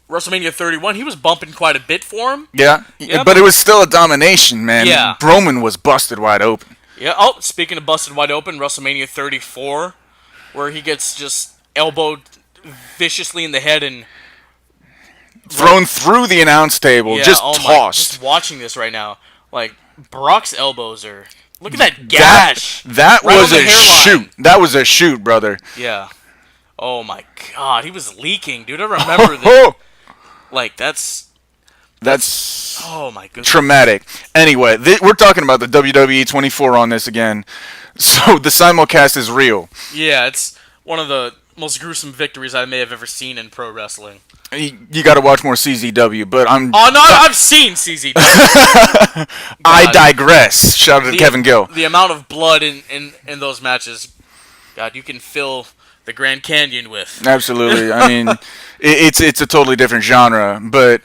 [SPEAKER 1] WrestleMania 31, he was bumping quite a bit for him.
[SPEAKER 2] Yeah, but it was still a domination, man.
[SPEAKER 1] Yeah.
[SPEAKER 2] Roman was busted wide open.
[SPEAKER 1] Yeah. Oh, speaking of busted wide open, WrestleMania 34, where he gets just elbowed viciously in the head and
[SPEAKER 2] thrown through the announce table, just tossed.
[SPEAKER 1] Just watching this right now, Brock's elbows are. Look at that gash.
[SPEAKER 2] That
[SPEAKER 1] right
[SPEAKER 2] was
[SPEAKER 1] on the
[SPEAKER 2] a
[SPEAKER 1] hairline.
[SPEAKER 2] shoot. That was a shoot, brother.
[SPEAKER 1] Yeah. Oh my God, he was leaking, dude. I remember this.
[SPEAKER 2] Oh,
[SPEAKER 1] Like that's oh my goodness.
[SPEAKER 2] traumatic. Anyway, we're talking about the WWE 24 on this again. So the simulcast is real.
[SPEAKER 1] Yeah, it's one of the most gruesome victories I may have ever seen in pro wrestling.
[SPEAKER 2] You got to watch more CZW, but I'm.
[SPEAKER 1] Oh no, I've seen CZW.
[SPEAKER 2] I digress. Shout out to Kevin Gill.
[SPEAKER 1] The amount of blood in those matches, God, you can fill the Grand Canyon with.
[SPEAKER 2] Absolutely. I mean, it's a totally different genre, but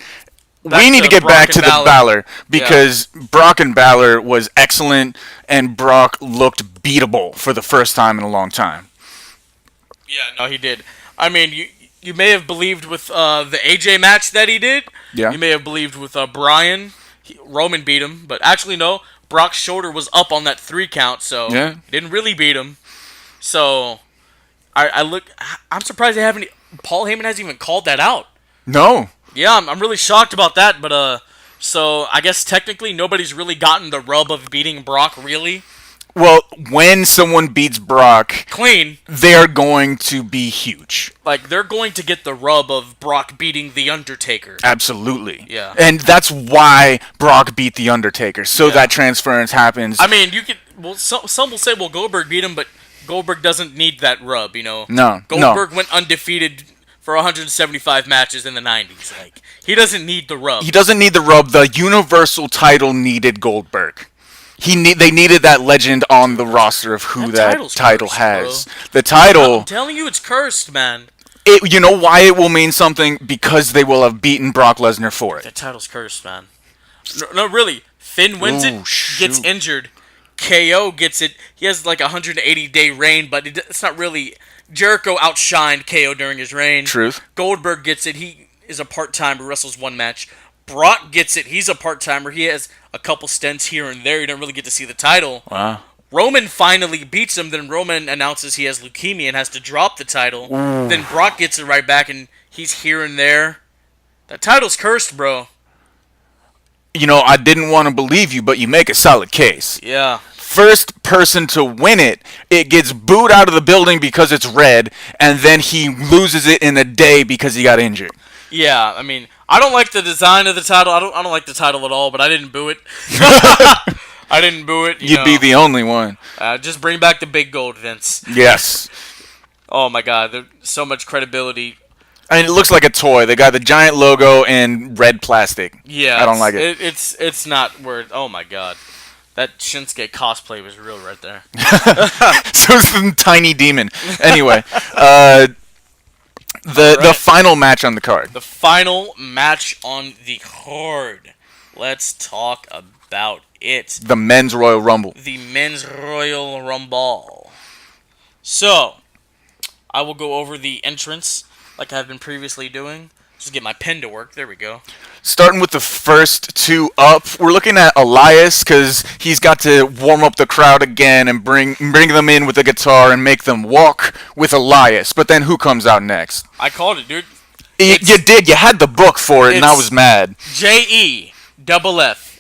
[SPEAKER 2] we need to get
[SPEAKER 1] Brock
[SPEAKER 2] back
[SPEAKER 1] and
[SPEAKER 2] to the
[SPEAKER 1] Balor.
[SPEAKER 2] Balor because Brock and Balor was excellent, and Brock looked beatable for the first time in a long time.
[SPEAKER 1] Yeah, no, he did. I mean, you may have believed with the AJ match that he did.
[SPEAKER 2] Yeah.
[SPEAKER 1] You may have believed with Bryan. Roman beat him, but actually no. Brock's shoulder was up on that 3 count, so
[SPEAKER 2] Yeah.
[SPEAKER 1] he didn't really beat him. So I'm surprised Paul Heyman hasn't even called that out.
[SPEAKER 2] No.
[SPEAKER 1] Yeah, I'm really shocked about that, but so I guess technically nobody's really gotten the rub of beating Brock, really.
[SPEAKER 2] Well, when someone beats Brock,
[SPEAKER 1] Clean.
[SPEAKER 2] they're going to be huge.
[SPEAKER 1] Like, they're going to get the rub of Brock beating The Undertaker.
[SPEAKER 2] Absolutely.
[SPEAKER 1] Yeah.
[SPEAKER 2] And that's why Brock beat The Undertaker, so that transference happens.
[SPEAKER 1] I mean, you could. Well, some will say, well, Goldberg beat him, but Goldberg doesn't need that rub, you know?
[SPEAKER 2] No.
[SPEAKER 1] Goldberg went undefeated for 175 matches in the 90s. Like, he doesn't need the rub.
[SPEAKER 2] He doesn't need the rub. The Universal title needed Goldberg. They needed that legend on the roster of who that title
[SPEAKER 1] cursed,
[SPEAKER 2] has.
[SPEAKER 1] bro.
[SPEAKER 2] The title.
[SPEAKER 1] I'm telling you, it's cursed, man.
[SPEAKER 2] You know why it will mean something? Because they will have beaten Brock Lesnar for it.
[SPEAKER 1] That title's cursed, man. No, really. Finn wins it, gets injured. KO gets it. He has like a 180-day reign, but it's not really. Jericho outshined KO during his reign.
[SPEAKER 2] Truth.
[SPEAKER 1] Goldberg gets it. He is a part-timer, wrestles 1 match. Brock gets it. He's a part-timer. He has a couple stints here and there. You don't really get to see the title.
[SPEAKER 2] Wow.
[SPEAKER 1] Roman finally beats him. Then Roman announces he has leukemia and has to drop the title.
[SPEAKER 2] Ooh.
[SPEAKER 1] Then Brock gets it right back, and he's here and there. That title's cursed, bro.
[SPEAKER 2] You know, I didn't want to believe you, but you make a solid case.
[SPEAKER 1] Yeah.
[SPEAKER 2] First person to win it, it gets booed out of the building because it's red, and then he loses it in a day because he got injured.
[SPEAKER 1] Yeah, I mean, I don't like the design of the title. I don't like the title at all, but I didn't boo it. I didn't boo it.
[SPEAKER 2] You'd be the only one.
[SPEAKER 1] Just bring back the big gold, Vince.
[SPEAKER 2] Yes.
[SPEAKER 1] Oh my God, there's so much credibility.
[SPEAKER 2] I mean, it looks like a toy. They got the giant logo and red plastic.
[SPEAKER 1] Yeah,
[SPEAKER 2] I don't like it.
[SPEAKER 1] It's not worth. Oh my God, that Shinsuke cosplay was real right there.
[SPEAKER 2] So it's the tiny demon. Anyway, the final match on the card.
[SPEAKER 1] The final match on the card. Let's talk about it.
[SPEAKER 2] The Men's Royal Rumble.
[SPEAKER 1] The Men's Royal Rumble. So, I will go over the entrance like I've been previously doing. Just get my pen to work. There we go.
[SPEAKER 2] Starting with the first 2 up, we're looking at Elias because he's got to warm up the crowd again and bring them in with a guitar and make them walk with Elias. But then who comes out next?
[SPEAKER 1] I called it, dude.
[SPEAKER 2] You did. You had the book for it, and I was mad.
[SPEAKER 1] JEFFRRE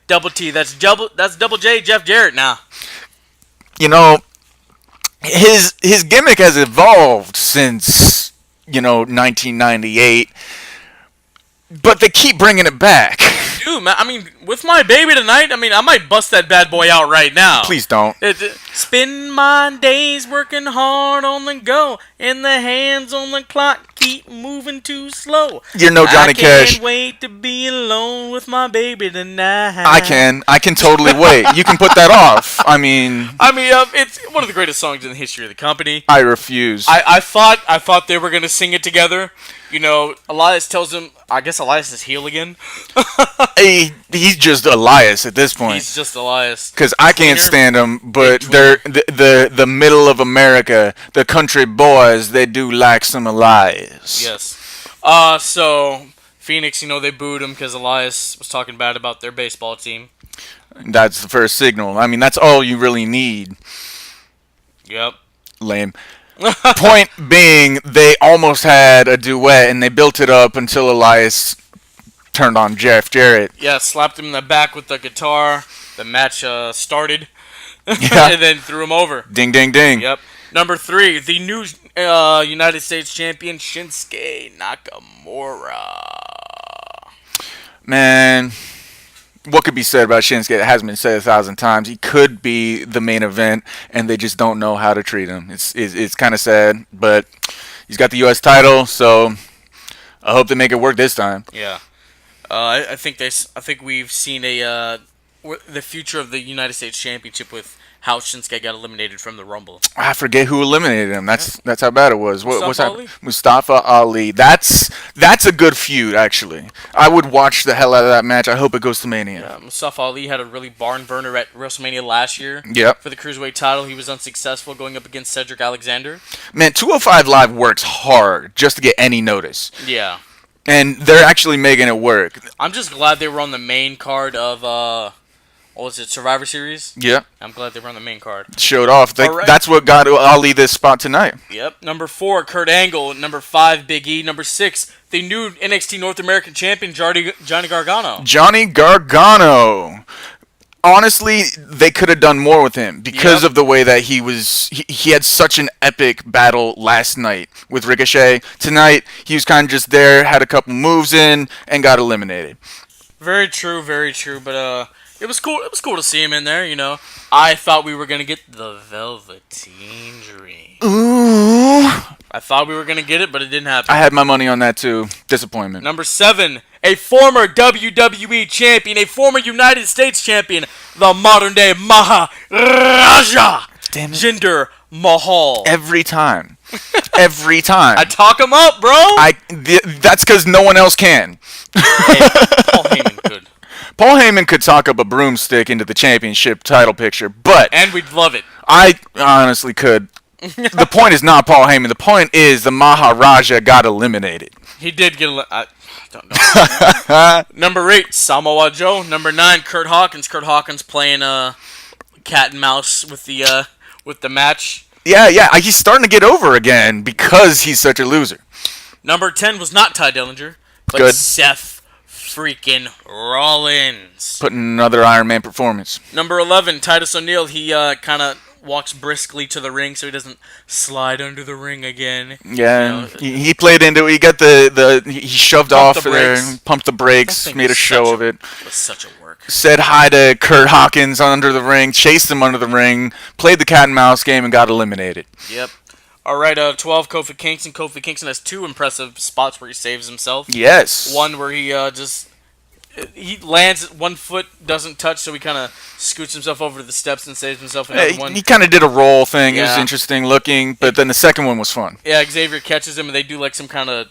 [SPEAKER 1] double T. That's double J Jeff Jarrett now.
[SPEAKER 2] You know, his gimmick has evolved since 1998, but they keep bringing it back.
[SPEAKER 1] Dude, man, I mean, with my baby tonight, I mean, I might bust that bad boy out right now.
[SPEAKER 2] Please don't.
[SPEAKER 1] Spend my days working hard on the go, and the hands on the clock keep moving too slow.
[SPEAKER 2] You're no Johnny Cash.
[SPEAKER 1] I can't wait to be alone with my baby tonight.
[SPEAKER 2] I can totally wait. You can put that off. I mean,
[SPEAKER 1] it's one of the greatest songs in the history of the company.
[SPEAKER 2] I refuse.
[SPEAKER 1] I thought they were gonna sing it together. You know, Elias tells him. I guess Elias is heel again.
[SPEAKER 2] He's just Elias at this point.
[SPEAKER 1] He's just Elias.
[SPEAKER 2] Because I can't stand him, but they're the middle of America, the country boys. They do like some Elias.
[SPEAKER 1] Yes. So Phoenix, they booed him because Elias was talking bad about their baseball team.
[SPEAKER 2] That's the first signal. I mean, that's all you really need.
[SPEAKER 1] Yep.
[SPEAKER 2] Lame. Point being, they almost had a duet, and they built it up until Elias turned on Jeff Jarrett.
[SPEAKER 1] Yeah, slapped him in the back with the guitar. The match started.
[SPEAKER 2] Yeah.
[SPEAKER 1] and then threw him over.
[SPEAKER 2] Ding, ding, ding.
[SPEAKER 1] Yep. Number 3, the new United States champion Shinsuke Nakamura.
[SPEAKER 2] Man, what could be said about Shinsuke? It hasn't been said 1,000 times. He could be the main event, and they just don't know how to treat him. It's kind of sad, but he's got the U.S. title, so I hope they make it work this time.
[SPEAKER 1] Yeah. I think we've seen the future of the United States Championship with how Shinsuke got eliminated from the Rumble.
[SPEAKER 2] I forget who eliminated him. That's how bad it was. What's that?
[SPEAKER 1] Ali?
[SPEAKER 2] Mustafa Ali. That's a good feud, actually. I would watch the hell out of that match. I hope it goes to Mania.
[SPEAKER 1] Mustafa Ali had a really barn burner at WrestleMania last year.
[SPEAKER 2] Yep.
[SPEAKER 1] For the Cruiserweight title, he was unsuccessful going up against Cedric Alexander.
[SPEAKER 2] Man, 205 Live works hard just to get any notice.
[SPEAKER 1] Yeah.
[SPEAKER 2] And they're actually making it work.
[SPEAKER 1] I'm just glad they were on the main card of what was it, Survivor Series?
[SPEAKER 2] Yeah.
[SPEAKER 1] I'm glad they were on the main card.
[SPEAKER 2] Showed off.
[SPEAKER 1] Right.
[SPEAKER 2] That's what got Ali this spot tonight.
[SPEAKER 1] Yep. Number 4, Kurt Angle. Number 5, Big E. Number 6, the new NXT North American champion, Johnny Gargano.
[SPEAKER 2] Johnny Gargano. Honestly, they could have done more with him because of the way that he had such an epic battle last night with Ricochet. Tonight, he was kind of just there, had a couple moves in, and got eliminated.
[SPEAKER 1] Very true, but it was cool. It was cool to see him in there. I thought we were gonna get the Velveteen Dream.
[SPEAKER 2] Ooh.
[SPEAKER 1] I thought we were gonna get it, but it didn't happen.
[SPEAKER 2] I had my money on that too. Disappointment.
[SPEAKER 1] Number 7, a former WWE champion, a former United States champion, the modern day Maharaja.
[SPEAKER 2] Damn it.
[SPEAKER 1] Jinder Mahal.
[SPEAKER 2] Every time. Every time.
[SPEAKER 1] I talk him up, bro.
[SPEAKER 2] That's because no one else can.
[SPEAKER 1] Hey, Paul Heyman could.
[SPEAKER 2] Paul Heyman could talk up a broomstick into the championship title picture, but
[SPEAKER 1] And we'd love it.
[SPEAKER 2] I honestly could. The point is not Paul Heyman. The point is the Maharaja got eliminated.
[SPEAKER 1] He did get I don't know. Number 8, Samoa Joe. Number 9, Kurt Hawkins. Kurt Hawkins playing cat and mouse with the match.
[SPEAKER 2] Yeah. He's starting to get over again because he's such a loser.
[SPEAKER 1] Number 10 was not Ty Dillinger, but
[SPEAKER 2] Good.
[SPEAKER 1] Seth freaking Rollins.
[SPEAKER 2] Putting another Iron Man performance.
[SPEAKER 1] Number 11, Titus O'Neil. He kind of walks briskly to the ring so he doesn't slide under the ring again.
[SPEAKER 2] Yeah, he played into it. He got he shoved off there, and pumped the brakes, made a show of it.
[SPEAKER 1] It was such a work.
[SPEAKER 2] Said hi to Kurt Hawkins under the ring, chased him under the ring, played the cat and mouse game, and got eliminated.
[SPEAKER 1] Yep. All right, 12, Kofi Kingston. Kofi Kingston has 2 impressive spots where he saves himself.
[SPEAKER 2] Yes.
[SPEAKER 1] One where he he lands, one foot doesn't touch, so he kind of scoots himself over to the steps and saves himself. Another one.
[SPEAKER 2] He kind of did a roll thing.
[SPEAKER 1] Yeah.
[SPEAKER 2] It was interesting looking, but then the second one was fun.
[SPEAKER 1] Yeah, Xavier catches him, and they do like some kind of,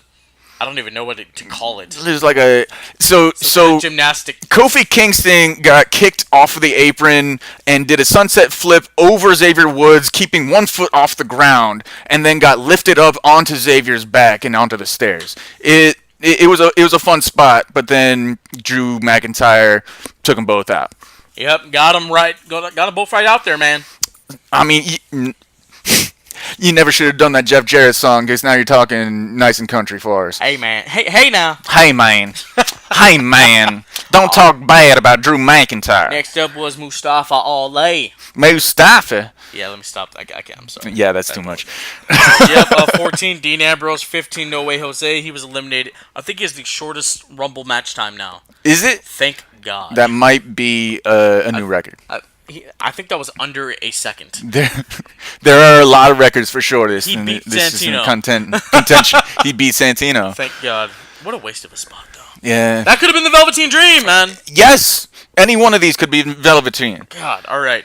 [SPEAKER 1] I don't even know what to call it.
[SPEAKER 2] It was like a so
[SPEAKER 1] kind of gymnastic.
[SPEAKER 2] Kofi Kingston got kicked off of the apron and did a sunset flip over Xavier Woods, keeping one foot off the ground, and then got lifted up onto Xavier's back and onto the stairs. It was a fun spot, but then Drew McIntyre took them both out.
[SPEAKER 1] Yep, got them right. Got them both right out there, man.
[SPEAKER 2] I mean, you never should have done that Jeff Jarrett song, because now you're talking nice and country for us.
[SPEAKER 1] Hey, man. Hey now.
[SPEAKER 2] Hey, man. Hey, man. Don't talk bad about Drew McIntyre.
[SPEAKER 1] Next up was Mustafa Ali.
[SPEAKER 2] Mustafa.
[SPEAKER 1] Yeah, let me stop. I can't. I'm sorry.
[SPEAKER 2] Yeah, that's too much.
[SPEAKER 1] Yep, 14, Dean Ambrose. 15, No Way Jose. He was eliminated. I think he has the shortest Rumble match time now.
[SPEAKER 2] Is it?
[SPEAKER 1] Thank God.
[SPEAKER 2] That might be a new record.
[SPEAKER 1] I think that was under a second.
[SPEAKER 2] There are a lot of records for shortest.
[SPEAKER 1] He beat
[SPEAKER 2] this is
[SPEAKER 1] Santino.
[SPEAKER 2] Contention. He beat Santino.
[SPEAKER 1] Thank God. What a waste of a spot, though.
[SPEAKER 2] Yeah.
[SPEAKER 1] That could have been the Velveteen Dream, man.
[SPEAKER 2] Yes. Any one of these could be Velveteen.
[SPEAKER 1] God. All right.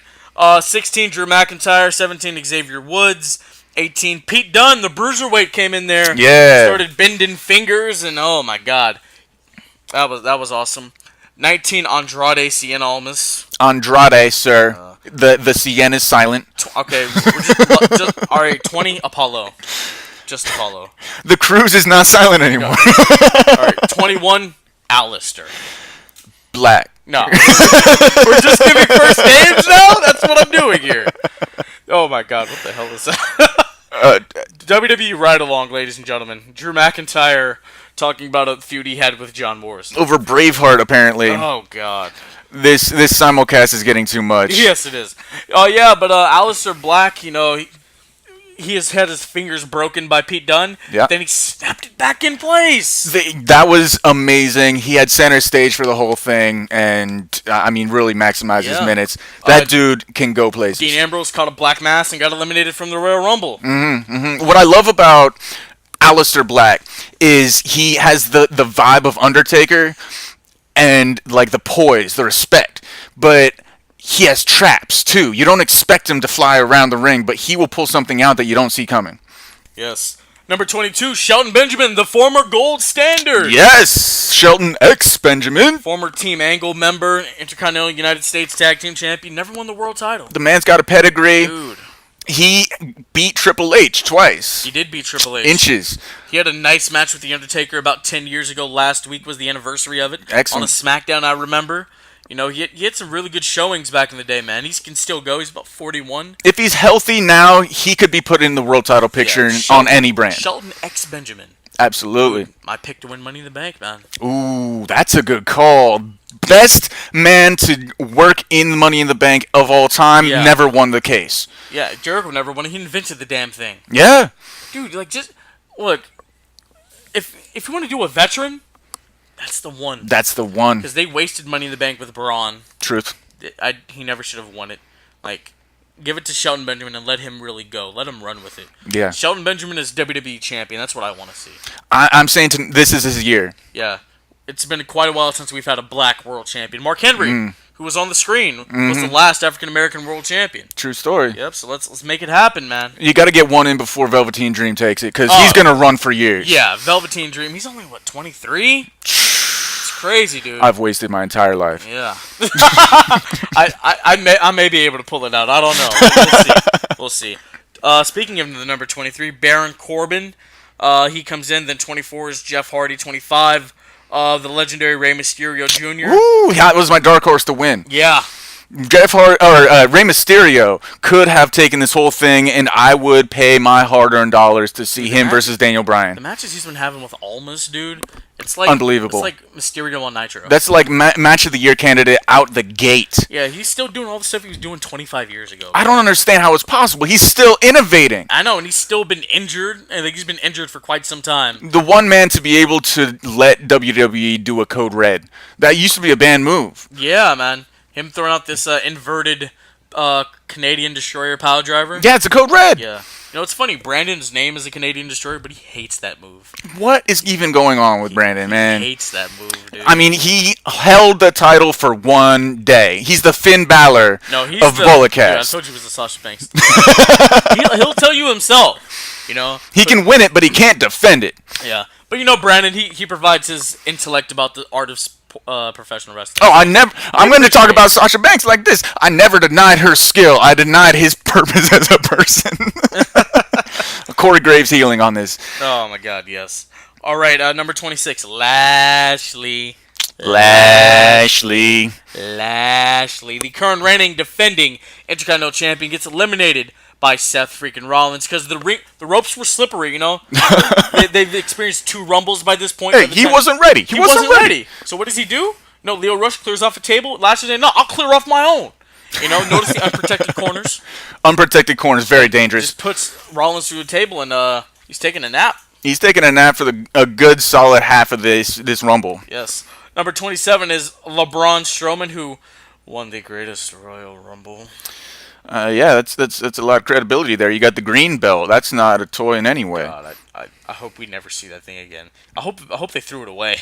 [SPEAKER 1] 16, Drew McIntyre. 17, Xavier Woods. 18, Pete Dunne. The Bruiserweight came in there.
[SPEAKER 2] Yeah.
[SPEAKER 1] Started bending fingers, and oh my God, that was awesome. 19, Andrade Cien Almas.
[SPEAKER 2] Andrade, sir. The Cien is silent.
[SPEAKER 1] Okay. Just, all right. 20, Apollo. Just Apollo.
[SPEAKER 2] The Cruise is not silent anymore.
[SPEAKER 1] All right. 21, Alistair.
[SPEAKER 2] Black.
[SPEAKER 1] No. We're just giving first names now? That's what I'm doing here. Oh my God, what the hell is that? WWE Ride Along, ladies and gentlemen. Drew McIntyre talking about a feud he had with John Morrison.
[SPEAKER 2] Over Braveheart, apparently.
[SPEAKER 1] Oh God.
[SPEAKER 2] This simulcast is getting too much.
[SPEAKER 1] Yes, it is. Oh yeah, but Aleister Black, he has had his fingers broken by Pete Dunne.
[SPEAKER 2] Yeah.
[SPEAKER 1] Then he snapped it back in place.
[SPEAKER 2] That was amazing. He had center stage for the whole thing, and really maximized his minutes. That dude can go places.
[SPEAKER 1] Dean Ambrose caught a black mass and got eliminated from the Royal Rumble.
[SPEAKER 2] What I love about Aleister Black is he has the vibe of Undertaker and like the poise, the respect, but he has traps too. You don't expect him to fly around the ring, but he will pull something out that you don't see coming.
[SPEAKER 1] Yes. Number 22, Shelton Benjamin, the former gold standard.
[SPEAKER 2] Yes, Shelton X Benjamin.
[SPEAKER 1] Former Team Angle member, Intercontinental United States Tag Team Champion, never won the world title.
[SPEAKER 2] The man's got a pedigree.
[SPEAKER 1] Dude.
[SPEAKER 2] He beat Triple H twice.
[SPEAKER 1] He did beat Triple H.
[SPEAKER 2] Inches.
[SPEAKER 1] He had a nice match with The Undertaker about 10 years ago. Last week was the anniversary of it.
[SPEAKER 2] Excellent.
[SPEAKER 1] On a SmackDown, I remember. He had some really good showings back in the day, man. He can still go. He's about 41.
[SPEAKER 2] If he's healthy now, he could be put in the world title picture on any brand.
[SPEAKER 1] Shelton X Benjamin.
[SPEAKER 2] Absolutely.
[SPEAKER 1] My pick to win Money in the Bank, man.
[SPEAKER 2] Ooh, that's a good call. Best man to work in Money in the Bank of all time, never won the case.
[SPEAKER 1] Yeah, Jericho never won it. He invented the damn thing.
[SPEAKER 2] Yeah.
[SPEAKER 1] Dude, just look. If you want to do a veteran, that's the one.
[SPEAKER 2] That's the one.
[SPEAKER 1] Because they wasted Money in the Bank with Braun.
[SPEAKER 2] Truth.
[SPEAKER 1] He never should have won it. Give it to Shelton Benjamin and let him really go. Let him run with it.
[SPEAKER 2] Yeah.
[SPEAKER 1] Shelton Benjamin is WWE champion. That's what I want to see.
[SPEAKER 2] I'm saying this is his year.
[SPEAKER 1] Yeah. It's been quite a while since we've had a black world champion. Mark Henry, who was on the screen, was the last African-American world champion.
[SPEAKER 2] True story.
[SPEAKER 1] Yep, so let's make it happen, man.
[SPEAKER 2] You got to get one in before Velveteen Dream takes it, because he's going to run for years.
[SPEAKER 1] Yeah, Velveteen Dream. He's only, 23? It's crazy, dude.
[SPEAKER 2] I've wasted my entire life.
[SPEAKER 1] Yeah. I may be able to pull it out. I don't know. We'll see. Speaking of the number 23, Baron Corbin. He comes in. Then 24 is Jeff Hardy. 25, the legendary Rey Mysterio Jr.
[SPEAKER 2] Ooh, that was my dark horse to win.
[SPEAKER 1] Yeah.
[SPEAKER 2] Jeff Hardy or Rey Mysterio could have taken this whole thing, and I would pay my hard-earned dollars to see him versus Daniel Bryan.
[SPEAKER 1] The matches he's been having with Almas, dude, it's like
[SPEAKER 2] unbelievable.
[SPEAKER 1] It's like Mysterio on Nitro.
[SPEAKER 2] That's like match of the year candidate out the gate.
[SPEAKER 1] Yeah, he's still doing all the stuff he was doing 25 years ago.
[SPEAKER 2] I don't understand how it's possible. He's still innovating.
[SPEAKER 1] I know, and he's still been injured. I think he's been injured for quite some time.
[SPEAKER 2] The one man to be able to let WWE do a Code Red. That used to be a banned move.
[SPEAKER 1] Yeah, man. Him throwing out this inverted Canadian Destroyer power driver.
[SPEAKER 2] Yeah, it's a Code Red.
[SPEAKER 1] Yeah. It's funny. Brandon's name is a Canadian Destroyer, but he hates that move.
[SPEAKER 2] What is even going on with Brandon, man?
[SPEAKER 1] He hates that move, dude.
[SPEAKER 2] I mean, he held the title for one day. He's the Finn Balor of Bulletcast.
[SPEAKER 1] Yeah, I told you he was the Sasha Banks. he'll tell you himself,
[SPEAKER 2] He can win it, but he can't defend it.
[SPEAKER 1] Yeah. But Brandon, he provides his intellect about the art of professional wrestling.
[SPEAKER 2] Oh, I'm going to talk about Sasha Banks like this. I never denied her skill. I denied his purpose as a person. Corey Graves healing on this.
[SPEAKER 1] Oh my God, yes. All right, number 26, Lashley.
[SPEAKER 2] Lashley,
[SPEAKER 1] the current reigning, defending Intercontinental Champion, gets eliminated by Seth freaking Rollins because the ropes were slippery. They've experienced 2 rumbles by this point.
[SPEAKER 2] Hey, he wasn't ready. He wasn't ready.
[SPEAKER 1] So what does he do? No, Leo Rush clears off a table. Lashley says, "No, I'll clear off my own." Notice the unprotected corners.
[SPEAKER 2] Unprotected corners, very dangerous.
[SPEAKER 1] Just puts Rollins through the table, and he's taking a nap.
[SPEAKER 2] He's taking a nap for a good solid half of this rumble.
[SPEAKER 1] Yes. Number 27 is LeBron Strowman, who won the greatest Royal Rumble.
[SPEAKER 2] Yeah, that's a lot of credibility there. You got the green belt. That's not a toy in any way.
[SPEAKER 1] God, I hope we never see that thing again. I hope they threw it away.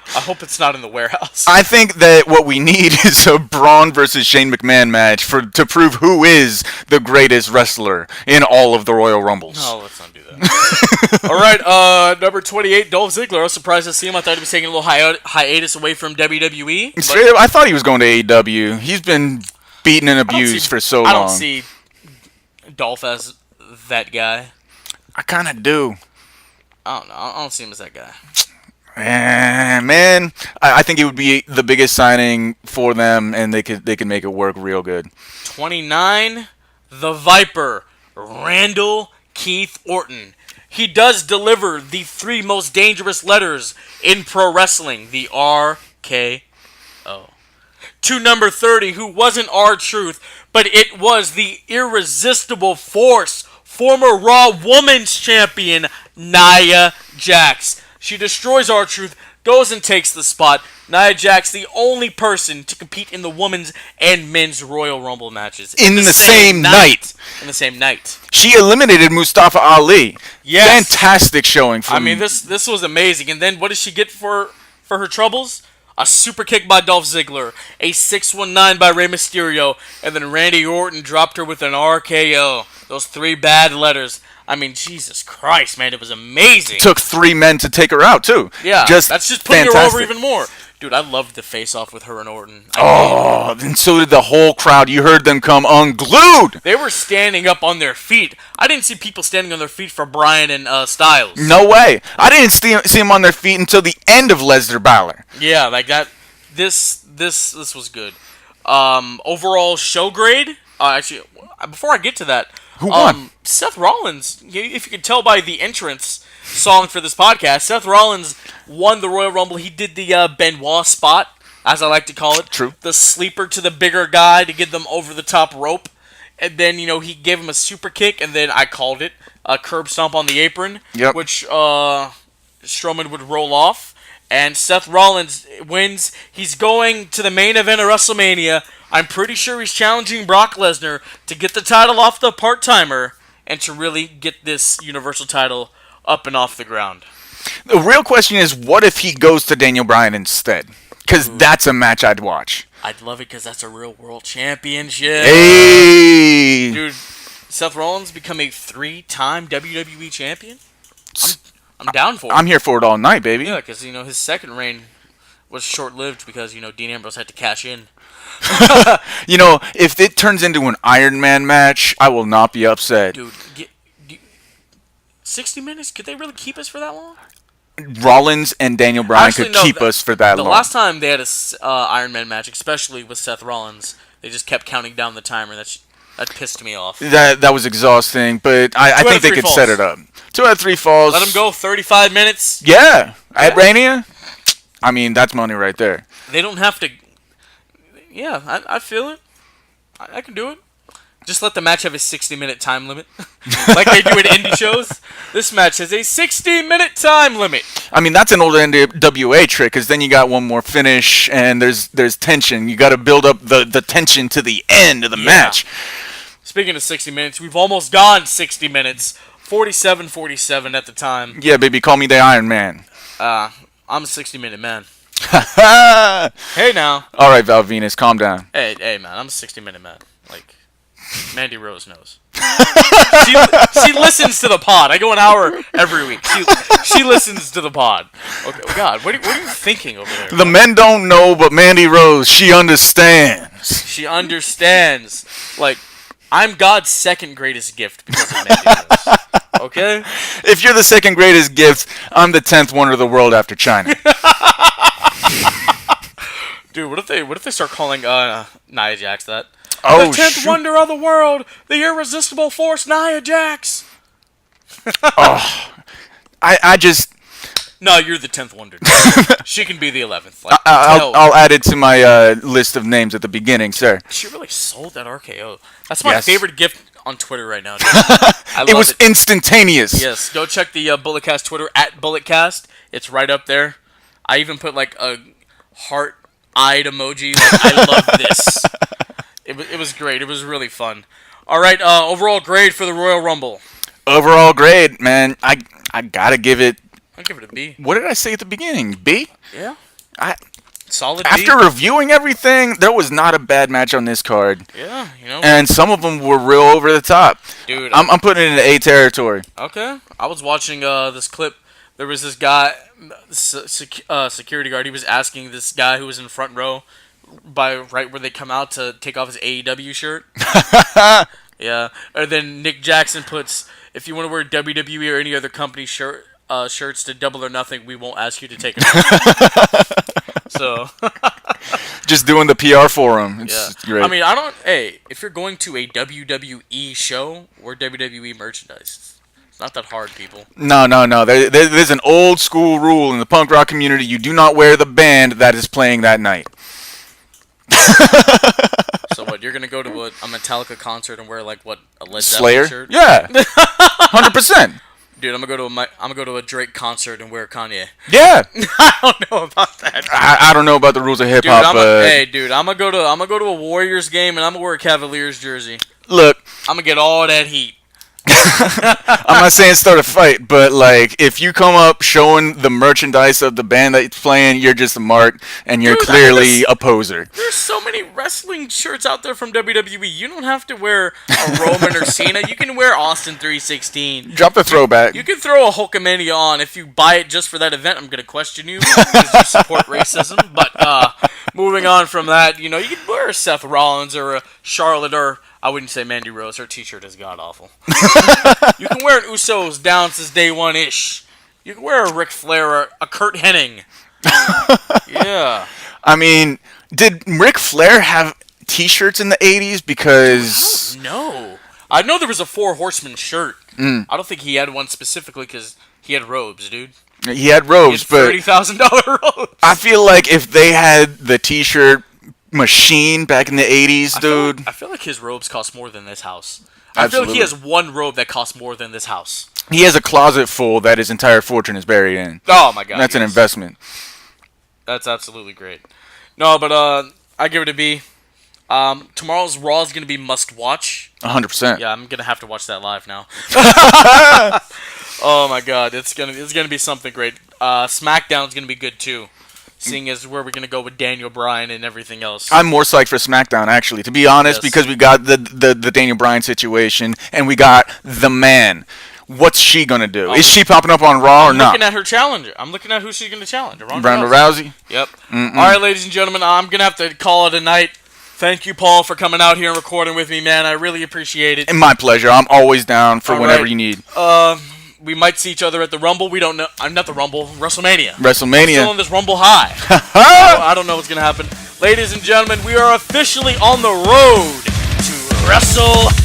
[SPEAKER 1] I hope it's not in the warehouse.
[SPEAKER 2] I think that what we need is a Braun versus Shane McMahon match to prove who is the greatest wrestler in all of the Royal Rumbles.
[SPEAKER 1] No, let's not do that. All right, number 28, Dolph Ziggler. I was surprised to see him. I thought he was taking a little hiatus away from WWE.
[SPEAKER 2] Straight up, I thought he was going to AEW. He's been beaten and abused for so long.
[SPEAKER 1] I don't see Dolph as that guy.
[SPEAKER 2] I kind of do.
[SPEAKER 1] I don't know. I don't see him as that guy.
[SPEAKER 2] Man, I think it would be the biggest signing for them, and they could make it work real good.
[SPEAKER 1] 29, the Viper, Randall Keith Orton. He does deliver the 3 most dangerous letters in pro wrestling, the RKO. to number 30, who wasn't R-Truth, but it was the irresistible force, former Raw Women's Champion, Nia Jax. She destroys R-Truth, goes and takes the spot. Nia Jax, the only person to compete in the women's and men's Royal Rumble matches.
[SPEAKER 2] In the same night.
[SPEAKER 1] In the same night.
[SPEAKER 2] She eliminated Mustafa Ali.
[SPEAKER 1] Yes.
[SPEAKER 2] Fantastic showing from...
[SPEAKER 1] this was amazing. And then what does she get for her troubles? A super kick by Dolph Ziggler, a 619 by Rey Mysterio, and then Randy Orton dropped her with an RKO. Those 3 bad letters. I mean, Jesus Christ, man, it was amazing.
[SPEAKER 2] Took 3 men to take her out, too.
[SPEAKER 1] Yeah, that's just putting her over even more. Dude, I loved the face-off with her and Orton.
[SPEAKER 2] And so did the whole crowd. You heard them come unglued.
[SPEAKER 1] They were standing up on their feet. I didn't see people standing on their feet for Bryan and Styles.
[SPEAKER 2] No way. I didn't see them on their feet until the end of Lesnar Balor.
[SPEAKER 1] Yeah, like that. This was good. Overall show grade. Actually, before I get to that,
[SPEAKER 2] who won?
[SPEAKER 1] Seth Rollins. If you could tell by the entrance song for this podcast, Seth Rollins won the Royal Rumble. He did the Benoit spot, as I like to call it.
[SPEAKER 2] True.
[SPEAKER 1] The sleeper to the bigger guy to get them over the top rope. And then, he gave him a super kick, and then I called it a curb stomp on the apron, which Strowman would roll off. And Seth Rollins wins. He's going to the main event of WrestleMania. I'm pretty sure he's challenging Brock Lesnar to get the title off the part-timer and to really get this Universal title up and off the ground.
[SPEAKER 2] The real question is, what if he goes to Daniel Bryan instead? Because that's a match I'd watch.
[SPEAKER 1] I'd love it because that's a real world championship.
[SPEAKER 2] Hey!
[SPEAKER 1] Dude, Seth Rollins become a 3-time WWE champion? I'm down for it.
[SPEAKER 2] I'm here for it all night, baby.
[SPEAKER 1] Yeah, because, his second reign was short-lived because, Dean Ambrose had to cash in.
[SPEAKER 2] If it turns into an Iron Man match, I will not be upset.
[SPEAKER 1] Dude, 60 minutes? Could they really keep us for that long?
[SPEAKER 2] Rollins and Daniel Bryan could keep us for that long.
[SPEAKER 1] The last time they had a Iron Man match, especially with Seth Rollins, they just kept counting down the timer. That pissed me off.
[SPEAKER 2] That was exhausting, but I think they could set it up. 2 out of 3 falls.
[SPEAKER 1] Let them go 35 minutes.
[SPEAKER 2] Yeah. At Rania, I mean, that's money right there.
[SPEAKER 1] They don't have to... Yeah, I feel it. I can do it. Just let the match have a 60-minute time limit. Like they do at indie shows. This match has a 60-minute time limit.
[SPEAKER 2] I mean, that's an old NWA trick, because then you got one more finish, and there's tension. You got to build up the tension to the end of the match.
[SPEAKER 1] Speaking of 60 minutes, we've almost gone 60 minutes. 47-47 at the time.
[SPEAKER 2] Yeah, baby, call me the Iron Man.
[SPEAKER 1] I'm a 60-minute man. Hey, now.
[SPEAKER 2] All right, Val Venus, calm down.
[SPEAKER 1] Hey, man, I'm a 60-minute man. Like, Mandy Rose knows. she listens to the pod. I go an hour every week. She listens to the pod. Okay, God, what are you thinking over there?
[SPEAKER 2] The men don't know, but Mandy Rose, she understands.
[SPEAKER 1] She understands. Like, I'm God's second greatest gift because of Mandy Rose. Okay?
[SPEAKER 2] If you're the second greatest gift, I'm the 10th wonder of the world after China.
[SPEAKER 1] Dude, what if they start calling Nia Jax that?
[SPEAKER 2] Oh,
[SPEAKER 1] the 10th wonder of the world, the irresistible force, Nia Jax.
[SPEAKER 2] I just...
[SPEAKER 1] No, you're the 10th wonder. She can be the 11th. Like,
[SPEAKER 2] I'll add it to my list of names at the beginning, sir.
[SPEAKER 1] She really sold that RKO. That's my favorite gift on Twitter right now, dude.
[SPEAKER 2] It was instantaneous.
[SPEAKER 1] Yes, go check the Bulletcast Twitter, @BulletCast. It's right up there. I even put like a heart-eyed emoji. Like, I love this. It was great. It was really fun. All right, overall grade for the Royal Rumble.
[SPEAKER 2] Overall grade, man. I gotta give it...
[SPEAKER 1] I'll give it a B.
[SPEAKER 2] What did I say at the beginning? B?
[SPEAKER 1] Yeah. Solid B.
[SPEAKER 2] After reviewing everything, there was not a bad match on this card.
[SPEAKER 1] Yeah,
[SPEAKER 2] And some of them were real over the top.
[SPEAKER 1] Dude.
[SPEAKER 2] I'm putting it in the A territory.
[SPEAKER 1] Okay. I was watching this clip. There was this guy, security guard. He was asking this guy who was in front row right where they come out to take off his AEW shirt. Yeah. And then Nick Jackson puts, if you want to wear WWE or any other company shirts to Double or Nothing, we won't ask you to take it off. So.
[SPEAKER 2] Just doing the PR for him. It's great.
[SPEAKER 1] I mean, if you're going to a WWE show, wear WWE merchandise. It's not that hard, people.
[SPEAKER 2] No. There's an old school rule in the punk rock community. You do not wear the band that is playing that night.
[SPEAKER 1] So what? You're gonna go to a Metallica concert and wear like what, a Led
[SPEAKER 2] Slayer?
[SPEAKER 1] Zeppelin shirt?
[SPEAKER 2] Yeah. 100%.
[SPEAKER 1] Dude, I'm gonna go to a Drake concert and wear Kanye.
[SPEAKER 2] Yeah.
[SPEAKER 1] I don't know about that.
[SPEAKER 2] I don't know about the rules of hip hop, but
[SPEAKER 1] Hey, dude, I'm gonna go to a Warriors game and I'm gonna wear a Cavaliers jersey.
[SPEAKER 2] look,
[SPEAKER 1] I'm gonna get all that heat.
[SPEAKER 2] I'm not saying start a fight, but like if you come up showing the merchandise of the band that's playing, you're just a mark, and you're
[SPEAKER 1] Dude,
[SPEAKER 2] clearly a poser.
[SPEAKER 1] There's so many wrestling shirts out there from WWE. You don't have to wear a Roman or Cena. You can wear Austin 316.
[SPEAKER 2] Drop the throwback.
[SPEAKER 1] You can throw a Hulkamania on if you buy it just for that event. I'm gonna question you because you support racism. But moving on from that, you can wear a Seth Rollins or a Charlotte, or I wouldn't say Mandy Rose. Her T-shirt is god awful. You can wear an Usos down since day one ish. You can wear a Ric Flair or a Kurt Hennig. Yeah.
[SPEAKER 2] I mean, did Ric Flair have T-shirts in the '80s? Because
[SPEAKER 1] No. I know there was a Four Horsemen shirt. I don't think he had one specifically because he had robes, dude.
[SPEAKER 2] he had robes,
[SPEAKER 1] He had
[SPEAKER 2] but
[SPEAKER 1] $30,000 robes.
[SPEAKER 2] I feel like if they had the T-shirt machine back in the '80s, dude.
[SPEAKER 1] I feel like his robes cost more than this house. I feel like he has one robe that costs more than this house.
[SPEAKER 2] He has a closet full that his entire fortune is buried in.
[SPEAKER 1] Oh my god.
[SPEAKER 2] That's an investment.
[SPEAKER 1] That's absolutely great. No, but I give it a B. Tomorrow's Raw is gonna be must watch.
[SPEAKER 2] 100%.
[SPEAKER 1] Yeah, I'm gonna have to watch that live now. Oh my god, it's gonna be something great. SmackDown's gonna be good too, seeing as where we're gonna go with Daniel Bryan and everything else.
[SPEAKER 2] I'm more psyched for SmackDown, actually, to be honest,
[SPEAKER 1] Yes.
[SPEAKER 2] because we got the Daniel Bryan situation, and we got the man. What's she gonna do? Is she popping up on Raw or
[SPEAKER 1] I'm
[SPEAKER 2] not?
[SPEAKER 1] looking at her challenger. I'm looking at who she's gonna challenge.
[SPEAKER 2] Ronda Rousey?
[SPEAKER 1] Yep. All right, ladies and gentlemen, I'm gonna have to call it a night. Thank you, Paul, for coming out here and recording with me, man. I really appreciate it.
[SPEAKER 2] And my pleasure. I'm always down for
[SPEAKER 1] All
[SPEAKER 2] whenever
[SPEAKER 1] right.
[SPEAKER 2] you need.
[SPEAKER 1] We might see each other at the Rumble. We don't know. I'm not the Rumble. WrestleMania.
[SPEAKER 2] WrestleMania.
[SPEAKER 1] Still on this Rumble high. I don't know what's gonna happen. Ladies and gentlemen, we are officially on the road to WrestleMania.